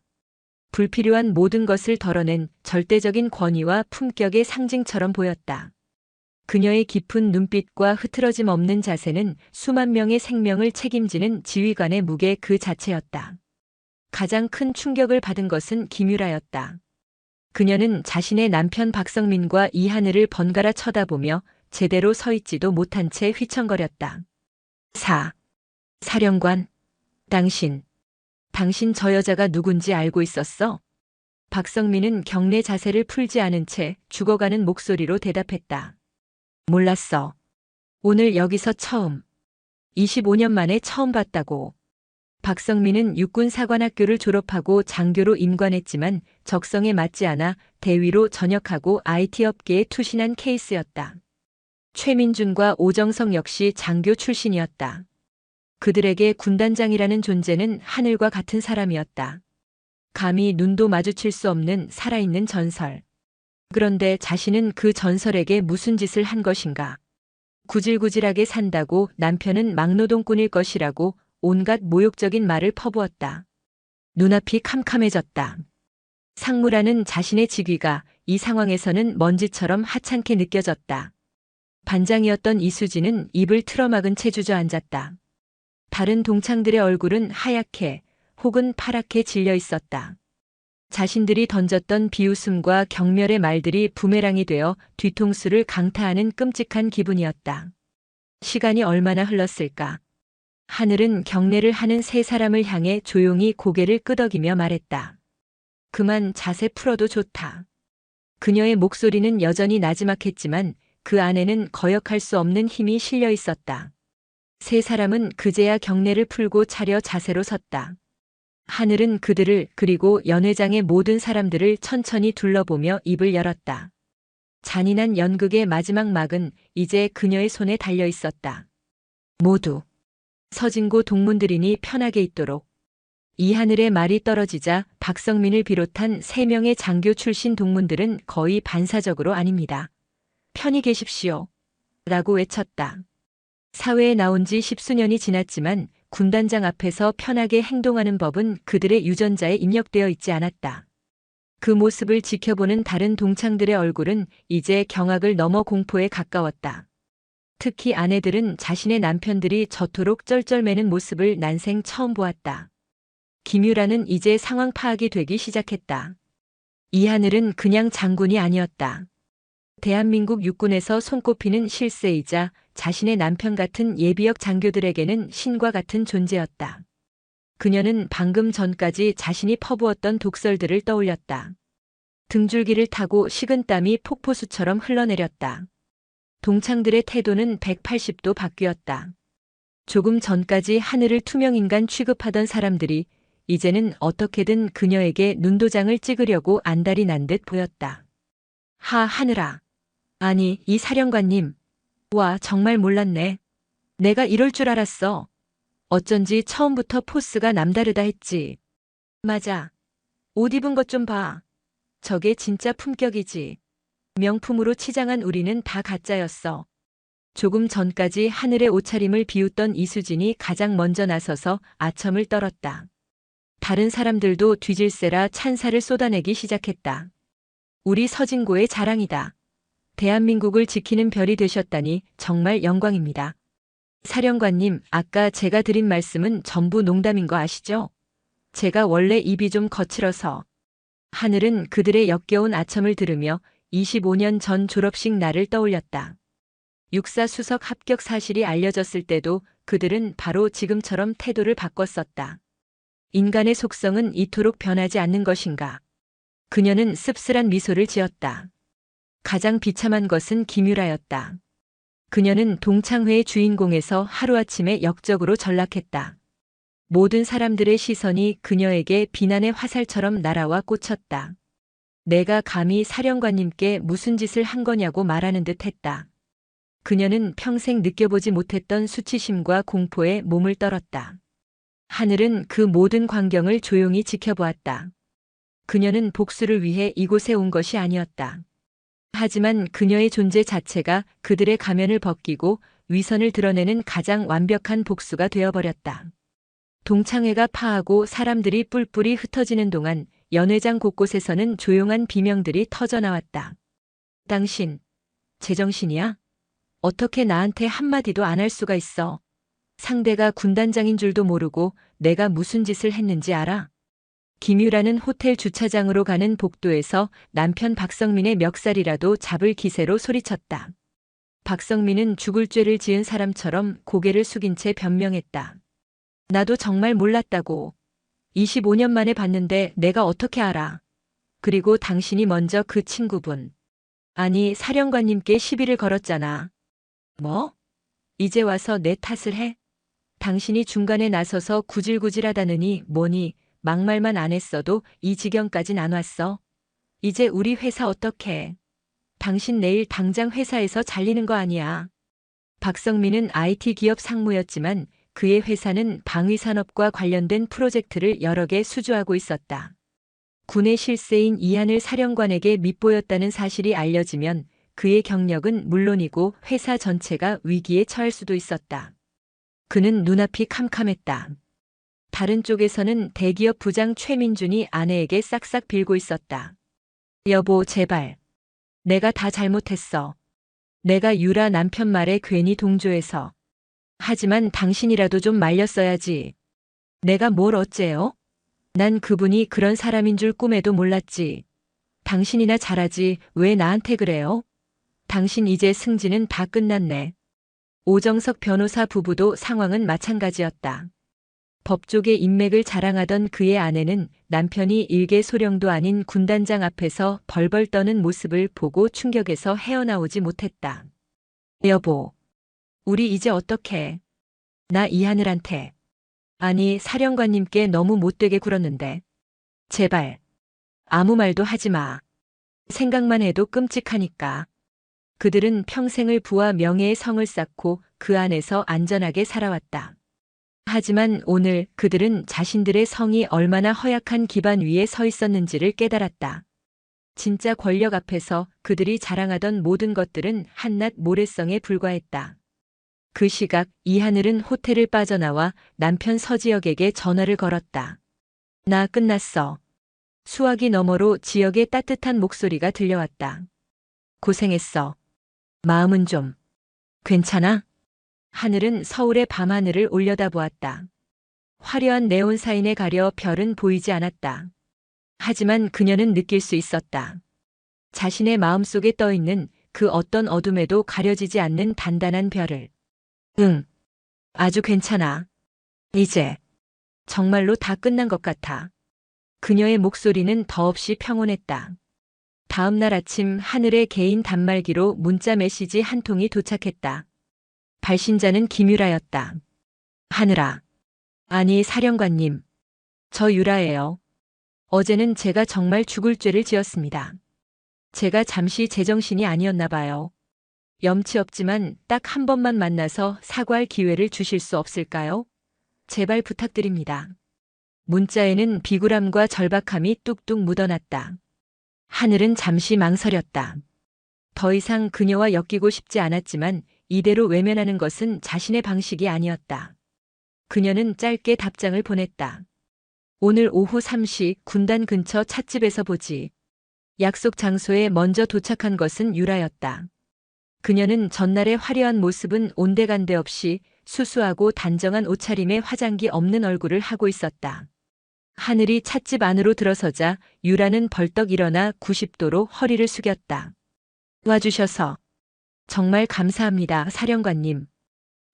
불필요한 모든 것을 덜어낸 절대적인 권위와 품격의 상징처럼 보였다. 그녀의 깊은 눈빛과 흐트러짐 없는 자세는 수만 명의 생명을 책임지는 지휘관의 무게 그 자체였다. 가장 큰 충격을 받은 것은 김유라였다. 그녀는 자신의 남편 박성민과 이하늘을 번갈아 쳐다보며 제대로 서 있지도 못한 채 휘청거렸다. 사령관, 당신 저 여자가 누군지 알고 있었어? 박성민은 경례 자세를 풀지 않은 채 죽어가는 목소리로 대답했다. 몰랐어. 오늘 여기서 처음. 25년 만에 처음 봤다고. 박성민은 육군사관학교를 졸업하고 장교로 임관했지만 적성에 맞지 않아 대위로 전역하고 IT 업계에 투신한 케이스였다. 최민준과 오정석 역시 장교 출신이었다. 그들에게 군단장이라는 존재는 하늘과 같은 사람이었다. 감히 눈도 마주칠 수 없는 살아있는 전설. 그런데 자신은 그 전설에게 무슨 짓을 한 것인가? 구질구질하게 산다고 남편은 막노동꾼일 것이라고 온갖 모욕적인 말을 퍼부었다. 눈앞이 캄캄해졌다. 상무라는 자신의 직위가 이 상황에서는 먼지처럼 하찮게 느껴졌다. 반장이었던 이수진은 입을 틀어막은 채 주저앉았다. 다른 동창들의 얼굴은 하얗게 혹은 파랗게 질려 있었다. 자신들이 던졌던 비웃음과 경멸의 말들이 부메랑이 되어 뒤통수를 강타하는 끔찍한 기분이었다. 시간이 얼마나 흘렀을까? 하늘은 경례를 하는 세 사람을 향해 조용히 고개를 끄덕이며 말했다. 그만 자세 풀어도 좋다. 그녀의 목소리는 여전히 나지막했지만 그 안에는 거역할 수 없는 힘이 실려 있었다. 세 사람은 그제야 경례를 풀고 차려 자세로 섰다. 하늘은 그들을 그리고 연회장의 모든 사람들을 천천히 둘러보며 입을 열었다. 잔인한 연극의 마지막 막은 이제 그녀의 손에 달려 있었다. 모두 서진고 동문들이니 편하게 있도록. 이하늘의 말이 떨어지자 박성민을 비롯한 3명의 장교 출신 동문들은 거의 반사적으로 아닙니다. 편히 계십시오. 라고 외쳤다. 사회에 나온 지 10수년이 지났지만 군단장 앞에서 편하게 행동하는 법은 그들의 유전자에 입력되어 있지 않았다. 그 모습을 지켜보는 다른 동창들의 얼굴은 이제 경악을 넘어 공포에 가까웠다. 특히 아내들은 자신의 남편들이 저토록 쩔쩔매는 모습을 난생 처음 보았다. 김유라는 이제 상황 파악이 되기 시작했다. 이하늘은 그냥 장군이 아니었다. 대한민국 육군에서 손꼽히는 실세이자 자신의 남편 같은 예비역 장교들에게는 신과 같은 존재였다. 그녀는 방금 전까지 자신이 퍼부었던 독설들을 떠올렸다. 등줄기를 타고 식은땀이 폭포수처럼 흘러내렸다. 동창들의 태도는 180도 바뀌었다. 조금 전까지 하늘을 투명인간 취급하던 사람들이 이제는 어떻게든 그녀에게 눈도장을 찍으려고 안달이 난 듯 보였다. 하늘아. 아니, 이 사령관님. 와, 정말 몰랐네. 내가 이럴 줄 알았어. 어쩐지 처음부터 포스가 남다르다 했지. 맞아. 옷 입은 것 좀 봐. 저게 진짜 품격이지. 명품으로 치장한 우리는 다 가짜였어. 조금 전까지 하늘의 옷차림을 비웃던 이수진이 가장 먼저 나서서 아첨을 떨었다. 다른 사람들도 뒤질세라 찬사를 쏟아내기 시작했다. 우리 서진고의 자랑이다. 대한민국을 지키는 별이 되셨다니 정말 영광입니다. 사령관님, 아까 제가 드린 말씀은 전부 농담인 거 아시죠? 제가 원래 입이 좀 거칠어서. 하늘은 그들의 역겨운 아첨을 들으며 25년 전 졸업식 날을 떠올렸다. 육사 수석 합격 사실이 알려졌을 때도 그들은 바로 지금처럼 태도를 바꿨었다. 인간의 속성은 이토록 변하지 않는 것인가? 그녀는 씁쓸한 미소를 지었다. 가장 비참한 것은 김유라였다. 그녀는 동창회의 주인공에서 하루아침에 역적으로 전락했다. 모든 사람들의 시선이 그녀에게 비난의 화살처럼 날아와 꽂혔다. 내가 감히 사령관님께 무슨 짓을 한 거냐고 말하는 듯 했다. 그녀는 평생 느껴보지 못했던 수치심과 공포에 몸을 떨었다. 하늘은 그 모든 광경을 조용히 지켜보았다. 그녀는 복수를 위해 이곳에 온 것이 아니었다. 하지만 그녀의 존재 자체가 그들의 가면을 벗기고 위선을 드러내는 가장 완벽한 복수가 되어버렸다. 동창회가 파하고 사람들이 뿔뿔이 흩어지는 동안 연회장 곳곳에서는 조용한 비명들이 터져나왔다. 당신, 제정신이야? 어떻게 나한테 한마디도 안 할 수가 있어? 상대가 군단장인 줄도 모르고 내가 무슨 짓을 했는지 알아? 김유라는 호텔 주차장으로 가는 복도에서 남편 박성민의 멱살이라도 잡을 기세로 소리쳤다. 박성민은 죽을 죄를 지은 사람처럼 고개를 숙인 채 변명했다. 나도 정말 몰랐다고. 25년 만에 봤는데 내가 어떻게 알아? 그리고 당신이 먼저 그 친구분. 아니, 사령관님께 시비를 걸었잖아. 뭐? 이제 와서 내 탓을 해? 당신이 중간에 나서서 구질구질하다느니 뭐니 막말만 안 했어도 이 지경까진 안 왔어. 이제 우리 회사 어떡해? 당신 내일 당장 회사에서 잘리는 거 아니야. 박성민은 IT 기업 상무였지만 그의 회사는 방위산업과 관련된 프로젝트를 여러 개 수주하고 있었다. 군의 실세인 이한을 사령관에게 밉보였다는 사실이 알려지면 그의 경력은 물론이고 회사 전체가 위기에 처할 수도 있었다. 그는 눈앞이 캄캄했다. 다른 쪽에서는 대기업 부장 최민준이 아내에게 싹싹 빌고 있었다. 여보, 제발. 내가 다 잘못했어. 내가 유라 남편 말에 괜히 동조해서. 하지만 당신이라도 좀 말렸어야지. 내가 뭘 어째요? 난 그분이 그런 사람인 줄 꿈에도 몰랐지. 당신이나 잘하지 왜 나한테 그래요? 당신 이제 승진은 다 끝났네. 오정석 변호사 부부도 상황은 마찬가지였다. 법조계 인맥을 자랑하던 그의 아내는 남편이 일개 소령도 아닌 군단장 앞에서 벌벌 떠는 모습을 보고 충격에서 헤어나오지 못했다. 여보, 우리 이제 어떡해? 나 이하늘한테. 아니, 사령관님께 너무 못되게 굴었는데. 제발. 아무 말도 하지 마. 생각만 해도 끔찍하니까. 그들은 평생을 부와 명예의 성을 쌓고 그 안에서 안전하게 살아왔다. 하지만 오늘 그들은 자신들의 성이 얼마나 허약한 기반 위에 서 있었는지를 깨달았다. 진짜 권력 앞에서 그들이 자랑하던 모든 것들은 한낱 모래성에 불과했다. 그 시각 이하늘은 호텔을 빠져나와 남편 서지혁에게 전화를 걸었다. 나 끝났어. 수화기 너머로 지혁의 따뜻한 목소리가 들려왔다. 고생했어. 마음은 좀 괜찮아? 하늘은 서울의 밤하늘을 올려다보았다. 화려한 네온 사인에 가려 별은 보이지 않았다. 하지만 그녀는 느낄 수 있었다. 자신의 마음속에 떠있는 그 어떤 어둠에도 가려지지 않는 단단한 별을. 응. 아주 괜찮아. 이제 정말로 다 끝난 것 같아. 그녀의 목소리는 더없이 평온했다. 다음 날 아침 하늘의 개인 단말기로 문자 메시지 한 통이 도착했다. 발신자는 김유라였다. 하늘아. 아니, 사령관님. 저 유라예요. 어제는 제가 정말 죽을 죄를 지었습니다. 제가 잠시 제정신이 아니었나 봐요. 염치 없지만 딱 한 번만 만나서 사과할 기회를 주실 수 없을까요? 제발 부탁드립니다. 문자에는 비굴함과 절박함이 뚝뚝 묻어났다. 하늘은 잠시 망설였다. 더 이상 그녀와 엮이고 싶지 않았지만 이대로 외면하는 것은 자신의 방식이 아니었다. 그녀는 짧게 답장을 보냈다. 오늘 오후 3시 군단 근처 찻집에서 보지. 약속 장소에 먼저 도착한 것은 유라였다. 그녀는 전날의 화려한 모습은 온데간데 없이 수수하고 단정한 옷차림에 화장기 없는 얼굴을 하고 있었다. 하늘이 찻집 안으로 들어서자 유라는 벌떡 일어나 90도로 허리를 숙였다. 와주셔서 정말 감사합니다, 사령관님.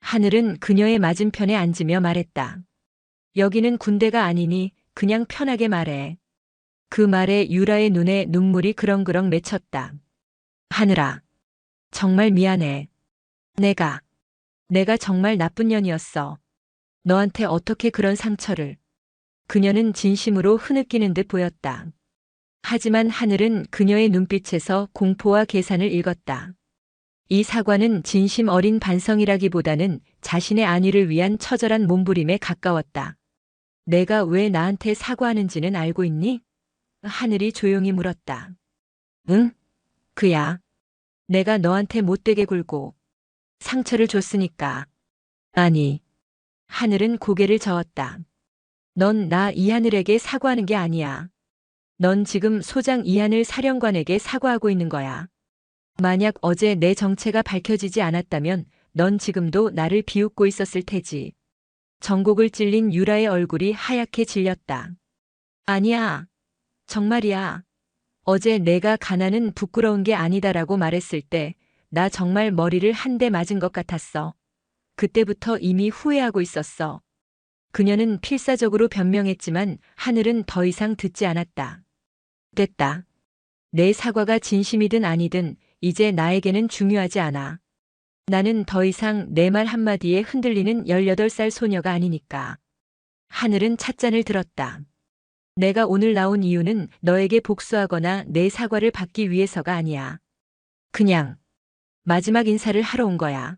하늘은 그녀의 맞은편에 앉으며 말했다. 여기는 군대가 아니니 그냥 편하게 말해. 그 말에 유라의 눈에 눈물이 그렁그렁 맺혔다. 하늘아, 정말 미안해. 내가 정말 나쁜 년이었어. 너한테 어떻게 그런 상처를. 그녀는 진심으로 흐느끼는 듯 보였다. 하지만 하늘은 그녀의 눈빛에서 공포와 계산을 읽었다. 이 사과는 진심 어린 반성이라기보다는 자신의 안위를 위한 처절한 몸부림에 가까웠다. 내가 왜 나한테 사과하는지는 알고 있니? 하늘이 조용히 물었다. 응? 그야. 내가 너한테 못되게 굴고 상처를 줬으니까. 아니. 하늘은 고개를 저었다. 넌 나 이하늘에게 사과하는 게 아니야. 넌 지금 소장 이하늘 사령관에게 사과하고 있는 거야. 만약 어제 내 정체가 밝혀지지 않았다면 넌 지금도 나를 비웃고 있었을 테지. 정곡을 찔린 유라의 얼굴이 하얗게 질렸다. 아니야. 정말이야. 어제 내가 가난은 부끄러운 게 아니다라고 말했을 때 나 정말 머리를 한 대 맞은 것 같았어. 그때부터 이미 후회하고 있었어. 그녀는 필사적으로 변명했지만 하늘은 더 이상 듣지 않았다. 됐다. 내 사과가 진심이든 아니든 이제 나에게는 중요하지 않아. 나는 더 이상 내 말 한마디에 흔들리는 18살 소녀가 아니니까. 하늘은 찻잔을 들었다. 내가 오늘 나온 이유는 너에게 복수하거나 내 사과를 받기 위해서가 아니야. 그냥 마지막 인사를 하러 온 거야.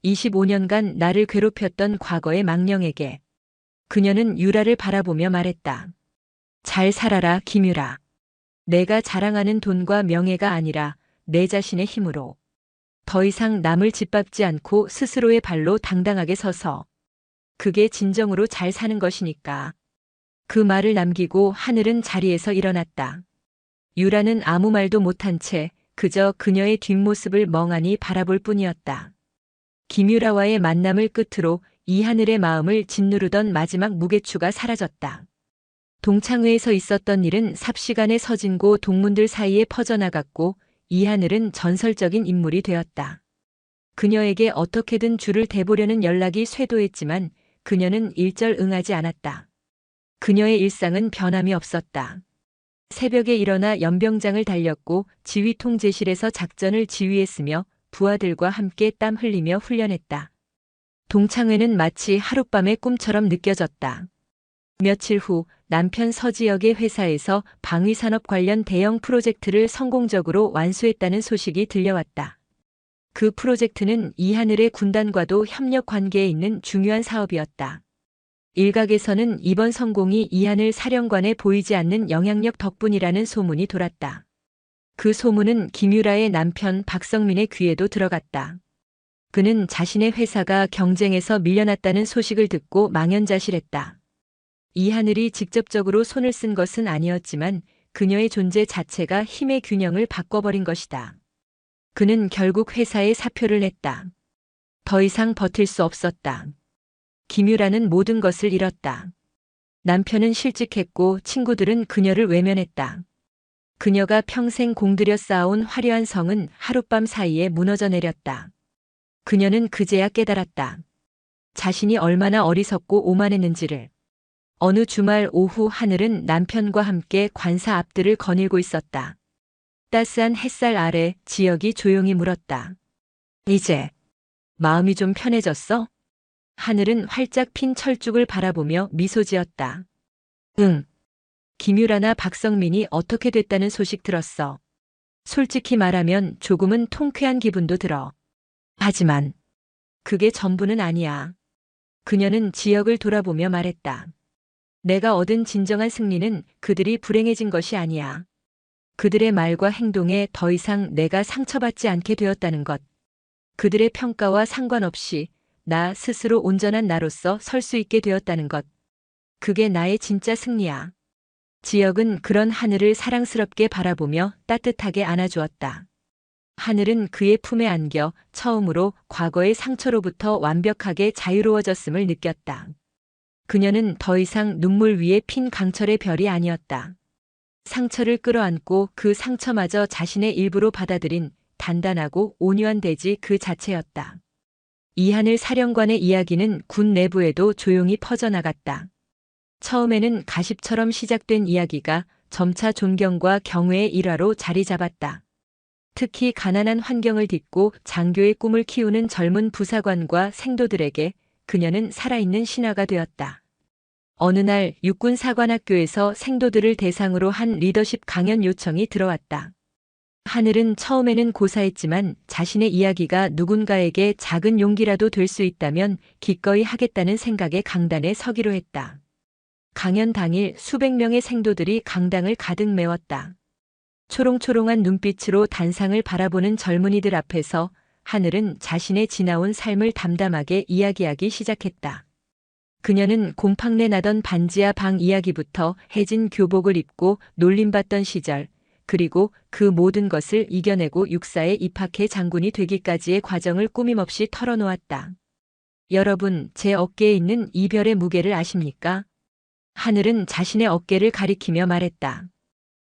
25년간 나를 괴롭혔던 과거의 망령에게. 그녀는 유라를 바라보며 말했다. 잘 살아라, 김유라. 내가 자랑하는 돈과 명예가 아니라 내 자신의 힘으로. 더 이상 남을 짓밟지 않고 스스로의 발로 당당하게 서서. 그게 진정으로 잘 사는 것이니까. 그 말을 남기고 하늘은 자리에서 일어났다. 유라는 아무 말도 못한 채 그저 그녀의 뒷모습을 멍하니 바라볼 뿐이었다. 김유라와의 만남을 끝으로 이하늘의 마음을 짓누르던 마지막 무게추가 사라졌다. 동창회에서 있었던 일은 삽시간에 서진고 동문들 사이에 퍼져나갔고 이하늘은 전설적인 인물이 되었다. 그녀에게 어떻게든 줄을 대보려는 연락이 쇄도했지만 그녀는 일절 응하지 않았다. 그녀의 일상은 변함이 없었다. 새벽에 일어나 연병장을 달렸고 지휘통제실에서 작전을 지휘했으며 부하들과 함께 땀 흘리며 훈련했다. 동창회는 마치 하룻밤의 꿈처럼 느껴졌다. 며칠 후 남편 서지역의 회사에서 방위산업 관련 대형 프로젝트를 성공적으로 완수했다는 소식이 들려왔다. 그 프로젝트는 이하늘의 군단과도 협력 관계에 있는 중요한 사업이었다. 일각에서는 이번 성공이 이하늘 사령관에 보이지 않는 영향력 덕분이라는 소문이 돌았다. 그 소문은 김유라의 남편 박성민의 귀에도 들어갔다. 그는 자신의 회사가 경쟁에서 밀려났다는 소식을 듣고 망연자실했다. 이하늘이 직접적으로 손을 쓴 것은 아니었지만 그녀의 존재 자체가 힘의 균형을 바꿔버린 것이다. 그는 결국 회사에 사표를 냈다. 더 이상 버틸 수 없었다. 김유라는 모든 것을 잃었다. 남편은 실직했고 친구들은 그녀를 외면했다. 그녀가 평생 공들여 쌓아온 화려한 성은 하룻밤 사이에 무너져 내렸다. 그녀는 그제야 깨달았다. 자신이 얼마나 어리석고 오만했는지를. 어느 주말 오후 하늘은 남편과 함께 관사 앞들을 거닐고 있었다. 따스한 햇살 아래 지역이 조용히 물었다. 이제 마음이 좀 편해졌어? 하늘은 활짝 핀 철쭉을 바라보며 미소 지었다. 응. 김유라나 박성민이 어떻게 됐다는 소식 들었어. 솔직히 말하면 조금은 통쾌한 기분도 들어. 하지만 그게 전부는 아니야. 그녀는 지역을 돌아보며 말했다. 내가 얻은 진정한 승리는 그들이 불행해진 것이 아니야. 그들의 말과 행동에 더 이상 내가 상처받지 않게 되었다는 것. 그들의 평가와 상관없이 나 스스로 온전한 나로서 설 수 있게 되었다는 것. 그게 나의 진짜 승리야. 지역은 그런 하늘을 사랑스럽게 바라보며 따뜻하게 안아주었다. 하늘은 그의 품에 안겨 처음으로 과거의 상처로부터 완벽하게 자유로워졌음을 느꼈다. 그녀는 더 이상 눈물 위에 핀 강철의 별이 아니었다. 상처를 끌어안고 그 상처마저 자신의 일부로 받아들인 단단하고 온유한 대지 그 자체였다. 이하늘 사령관의 이야기는 군 내부에도 조용히 퍼져나갔다. 처음에는 가십처럼 시작된 이야기가 점차 존경과 경외의 일화로 자리 잡았다. 특히 가난한 환경을 딛고 장교의 꿈을 키우는 젊은 부사관과 생도들에게 그녀는 살아있는 신화가 되었다. 어느 날 육군사관학교에서 생도들을 대상으로 한 리더십 강연 요청이 들어왔다. 하늘은 처음에는 고사했지만 자신의 이야기가 누군가에게 작은 용기라도 될 수 있다면 기꺼이 하겠다는 생각에 강단에 서기로 했다. 강연 당일 수백 명의 생도들이 강당을 가득 메웠다. 초롱초롱한 눈빛으로 단상을 바라보는 젊은이들 앞에서 하늘은 자신의 지나온 삶을 담담하게 이야기하기 시작했다. 그녀는 곰팡내 나던 반지하 방 이야기부터 해진 교복을 입고 놀림받던 시절, 그리고 그 모든 것을 이겨내고 육사에 입학해 장군이 되기까지의 과정을 꾸밈없이 털어놓았다. 여러분, 제 어깨에 있는 이 별의 무게를 아십니까? 하늘은 자신의 어깨를 가리키며 말했다.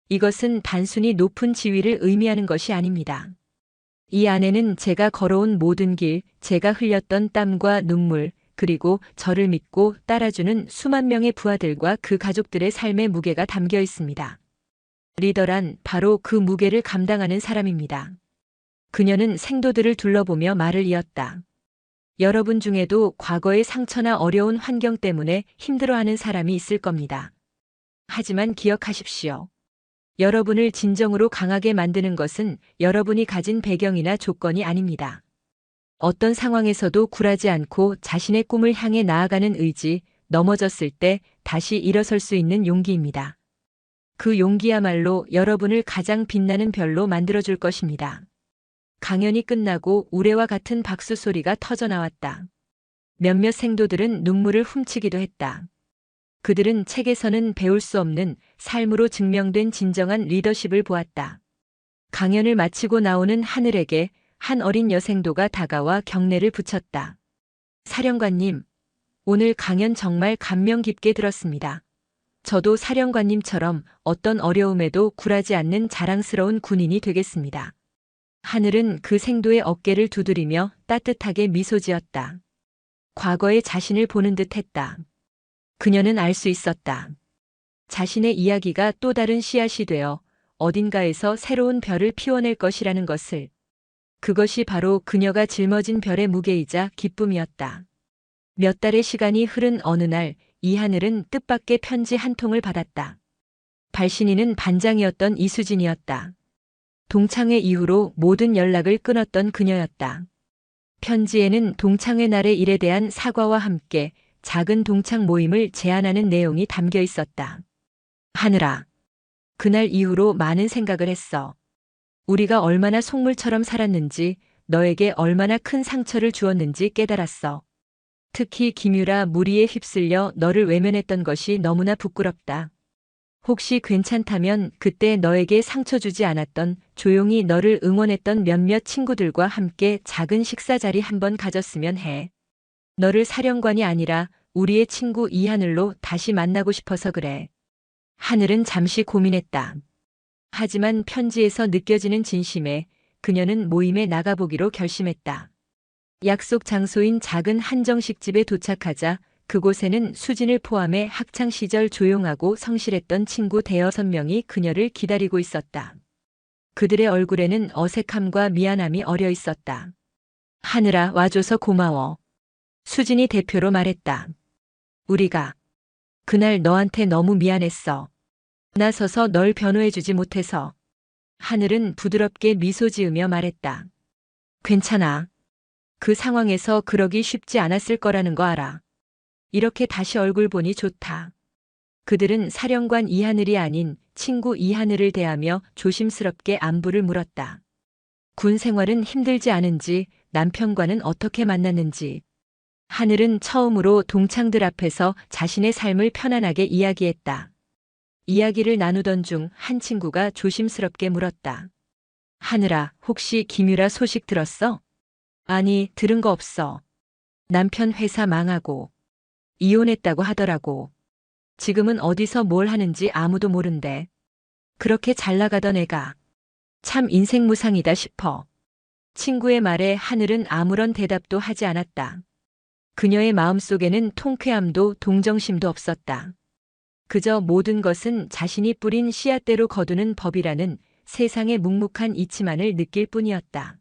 이것은 단순히 높은 지위를 의미하는 것이 아닙니다. 이 안에는 제가 걸어온 모든 길, 제가 흘렸던 땀과 눈물, 그리고 저를 믿고 따라주는 수만 명의 부하들과 그 가족들의 삶의 무게가 담겨 있습니다. 리더란 바로 그 무게를 감당하는 사람입니다. 그녀는 생도들을 둘러보며 말을 이었다. 여러분 중에도 과거의 상처나 어려운 환경 때문에 힘들어하는 사람이 있을 겁니다. 하지만 기억하십시오. 여러분을 진정으로 강하게 만드는 것은 여러분이 가진 배경이나 조건이 아닙니다. 어떤 상황에서도 굴하지 않고 자신의 꿈을 향해 나아가는 의지, 넘어졌을 때 다시 일어설 수 있는 용기입니다. 그 용기야말로 여러분을 가장 빛나는 별로 만들어줄 것입니다. 강연이 끝나고 우레와 같은 박수 소리가 터져 나왔다. 몇몇 생도들은 눈물을 훔치기도 했다. 그들은 책에서는 배울 수 없는 삶으로 증명된 진정한 리더십을 보았다. 강연을 마치고 나오는 하늘에게 한 어린 여생도가 다가와 경례를 붙였다. 사령관님, 오늘 강연 정말 감명 깊게 들었습니다. 저도 사령관님처럼 어떤 어려움에도 굴하지 않는 자랑스러운 군인이 되겠습니다. 하늘은 그 생도의 어깨를 두드리며 따뜻하게 미소 지었다. 과거의 자신을 보는 듯 했다. 그녀는 알 수 있었다. 자신의 이야기가 또 다른 씨앗이 되어 어딘가에서 새로운 별을 피워낼 것이라는 것을. 그것이 바로 그녀가 짊어진 별의 무게이자 기쁨이었다. 몇 달의 시간이 흐른 어느 날 이 하늘은 뜻밖의 편지 한 통을 받았다. 발신인은 반장이었던 이수진이었다. 동창회 이후로 모든 연락을 끊었던 그녀였다. 편지에는 동창회 날의 일에 대한 사과와 함께 작은 동창 모임을 제안하는 내용이 담겨 있었다. 하늘아, 그날 이후로 많은 생각을 했어. 우리가 얼마나 속물처럼 살았는지, 너에게 얼마나 큰 상처를 주었는지 깨달았어. 특히 김유라 무리에 휩쓸려 너를 외면했던 것이 너무나 부끄럽다. 혹시 괜찮다면 그때 너에게 상처 주지 않았던, 조용히 너를 응원했던 몇몇 친구들과 함께 작은 식사 자리 한번 가졌으면 해. 너를 사령관이 아니라 우리의 친구 이하늘로 다시 만나고 싶어서 그래. 하늘은 잠시 고민했다. 하지만 편지에서 느껴지는 진심에 그녀는 모임에 나가보기로 결심했다. 약속 장소인 작은 한정식집에 도착하자 그곳에는 수진을 포함해 학창시절 조용하고 성실했던 친구 대여섯 명이 그녀를 기다리고 있었다. 그들의 얼굴에는 어색함과 미안함이 어려 있었다. 하늘아, 와줘서 고마워. 수진이 대표로 말했다. 우리가 그날 너한테 너무 미안했어. 나서서 널 변호해주지 못해서. 하늘은 부드럽게 미소 지으며 말했다. 괜찮아. 그 상황에서 그러기 쉽지 않았을 거라는 거 알아. 이렇게 다시 얼굴 보니 좋다. 그들은 사령관 이하늘이 아닌 친구 이하늘을 대하며 조심스럽게 안부를 물었다. 군 생활은 힘들지 않은지, 남편과는 어떻게 만났는지. 하늘은 처음으로 동창들 앞에서 자신의 삶을 편안하게 이야기했다. 이야기를 나누던 중 한 친구가 조심스럽게 물었다. 하늘아, 혹시 김유라 소식 들었어? 아니, 들은 거 없어. 남편 회사 망하고 이혼했다고 하더라고. 지금은 어디서 뭘 하는지 아무도 모른대. 그렇게 잘 나가던 애가 참 인생무상이다 싶어. 친구의 말에 하늘은 아무런 대답도 하지 않았다. 그녀의 마음속에는 통쾌함도 동정심도 없었다. 그저 모든 것은 자신이 뿌린 씨앗대로 거두는 법이라는 세상의 묵묵한 이치만을 느낄 뿐이었다.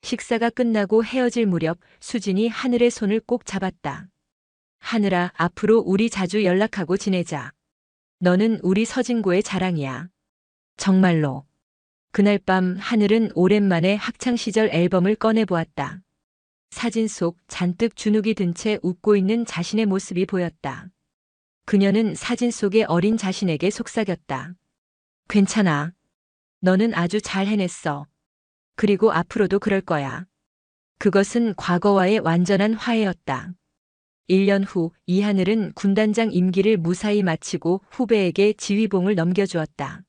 식사가 끝나고 헤어질 무렵 수진이 하늘의 손을 꼭 잡았다. 하늘아, 앞으로 우리 자주 연락하고 지내자. 너는 우리 서진고의 자랑이야. 정말로. 그날 밤 하늘은 오랜만에 학창시절 앨범을 꺼내보았다. 사진 속 잔뜩 주눅이 든 채 웃고 있는 자신의 모습이 보였다. 그녀는 사진 속의 어린 자신에게 속삭였다. 괜찮아. 너는 아주 잘 해냈어. 그리고 앞으로도 그럴 거야. 그것은 과거와의 완전한 화해였다. 1년 후 이하늘은 군단장 임기를 무사히 마치고 후배에게 지휘봉을 넘겨주었다.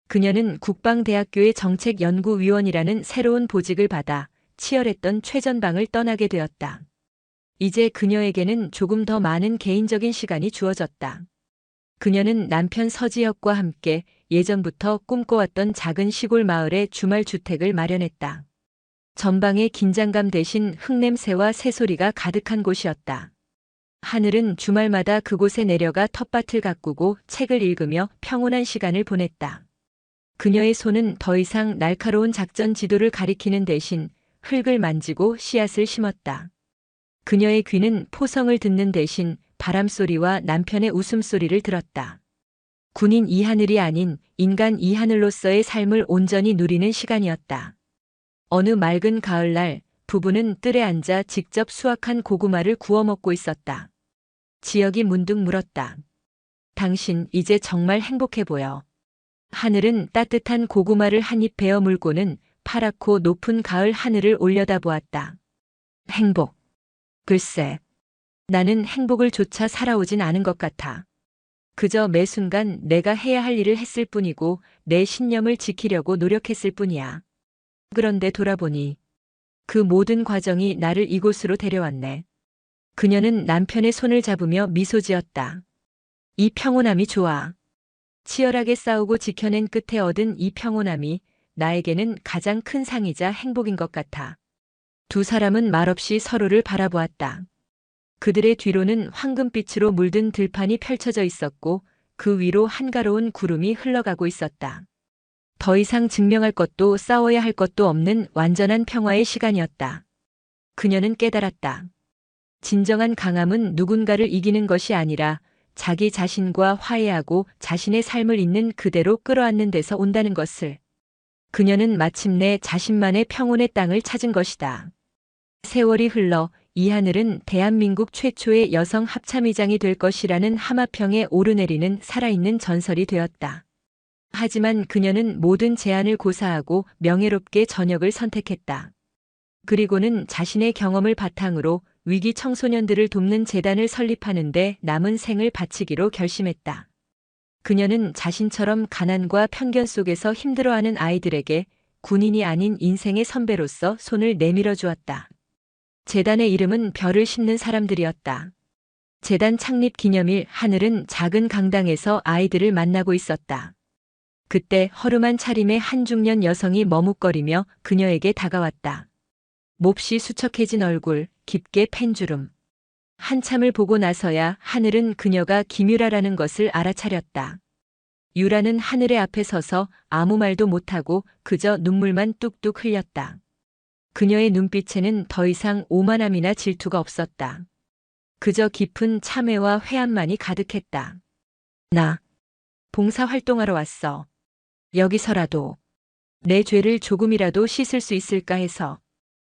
그녀는 국방대학교의 정책연구위원이라는 새로운 보직을 받아 치열했던 최전방을 떠나게 되었다. 이제 그녀에게는 조금 더 많은 개인적인 시간이 주어졌다. 그녀는 남편 서지혁과 함께 예전부터 꿈꿔왔던 작은 시골 마을에 주말 주택을 마련했다. 전방의 긴장감 대신 흙냄새와 새소리가 가득한 곳이었다. 하늘은 주말마다 그곳에 내려가 텃밭을 가꾸고 책을 읽으며 평온한 시간을 보냈다. 그녀의 손은 더 이상 날카로운 작전 지도를 가리키는 대신 흙을 만지고 씨앗을 심었다. 그녀의 귀는 포성을 듣는 대신 바람소리와 남편의 웃음소리를 들었다. 군인 이하늘이 아닌 인간 이하늘로서의 삶을 온전히 누리는 시간이었다. 어느 맑은 가을날 부부는 뜰에 앉아 직접 수확한 고구마를 구워 먹고 있었다. 지혁이 문득 물었다. 당신 이제 정말 행복해 보여. 하늘은 따뜻한 고구마를 한 입 베어 물고는 파랗고 높은 가을 하늘을 올려다보았다. 행복. 글쎄, 나는 행복을 조차 살아오진 않은 것 같아. 그저 매 순간 내가 해야 할 일을 했을 뿐이고 내 신념을 지키려고 노력했을 뿐이야. 그런데 돌아보니 그 모든 과정이 나를 이곳으로 데려왔네. 그녀는 남편의 손을 잡으며 미소 지었다. 이 평온함이 좋아. 치열하게 싸우고 지켜낸 끝에 얻은 이 평온함이 나에게는 가장 큰 상이자 행복인 것 같아. 두 사람은 말없이 서로를 바라보았다. 그들의 뒤로는 황금빛으로 물든 들판이 펼쳐져 있었고 그 위로 한가로운 구름이 흘러가고 있었다. 더 이상 증명할 것도 싸워야 할 것도 없는 완전한 평화의 시간이었다. 그녀는 깨달았다. 진정한 강함은 누군가를 이기는 것이 아니라 자기 자신과 화해하고 자신의 삶을 있는 그대로 끌어안는 데서 온다는 것을. 그녀는 마침내 자신만의 평온의 땅을 찾은 것이다. 세월이 흘러 이하늘은 대한민국 최초의 여성 합참의장이 될 것이라는 하마평에 오르내리는 살아있는 전설이 되었다. 하지만 그녀는 모든 제한을 고사하고 명예롭게 전역을 선택했다. 그리고는 자신의 경험을 바탕으로 위기 청소년들을 돕는 재단을 설립하는데 남은 생을 바치기로 결심했다. 그녀는 자신처럼 가난과 편견 속에서 힘들어하는 아이들에게 군인이 아닌 인생의 선배로서 손을 내밀어 주었다. 재단의 이름은 별을 심는 사람들이었다. 재단 창립 기념일 하늘은 작은 강당에서 아이들을 만나고 있었다. 그때 허름한 차림의 한 중년 여성이 머뭇거리며 그녀에게 다가왔다. 몹시 수척해진 얼굴, 깊게 팬 주름. 한참을 보고 나서야 하늘은 그녀가 김유라라는 것을 알아차렸다. 유라는 하늘의 앞에 서서 아무 말도 못하고 그저 눈물만 뚝뚝 흘렸다. 그녀의 눈빛에는 더 이상 오만함이나 질투가 없었다. 그저 깊은 참회와 회한만이 가득했다. 나 봉사활동하러 왔어. 여기서라도 내 죄를 조금이라도 씻을 수 있을까 해서.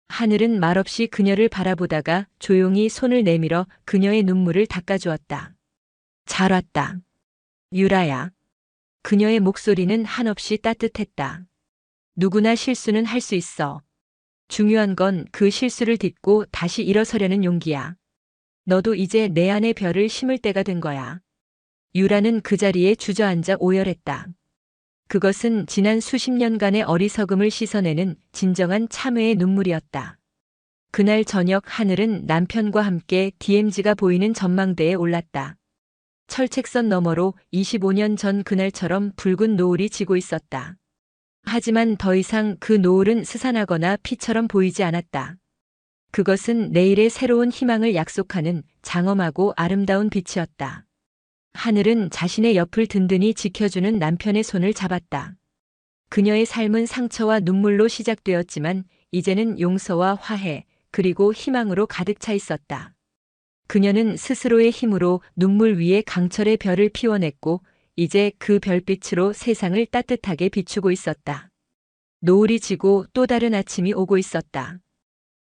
하늘은 말없이 그녀를 바라보다가 조용히 손을 내밀어 그녀의 눈물을 닦아주었다. 잘 왔다. 유라야. 그녀의 목소리는 한없이 따뜻했다. 누구나 실수는 할 수 있어. 중요한 건 그 실수를 딛고 다시 일어서려는 용기야. 너도 이제 내 안의 별을 심을 때가 된 거야. 유라는 그 자리에 주저앉아 오열했다. 그것은 지난 수십 년간의 어리석음을 씻어내는 진정한 참회의 눈물이었다. 그날 저녁 하늘은 남편과 함께 DMZ가 보이는 전망대에 올랐다. 철책선 너머로 25년 전 그날처럼 붉은 노을이 지고 있었다. 하지만 더 이상 그 노을은 스산하거나 피처럼 보이지 않았다. 그것은 내일의 새로운 희망을 약속하는 장엄하고 아름다운 빛이었다. 하늘은 자신의 옆을 든든히 지켜주는 남편의 손을 잡았다. 그녀의 삶은 상처와 눈물로 시작되었지만 이제는 용서와 화해, 그리고 희망으로 가득 차 있었다. 그녀는 스스로의 힘으로 눈물 위에 강철의 별을 피워냈고 이제 그 별빛으로 세상을 따뜻하게 비추고 있었다. 노을이 지고 또 다른 아침이 오고 있었다.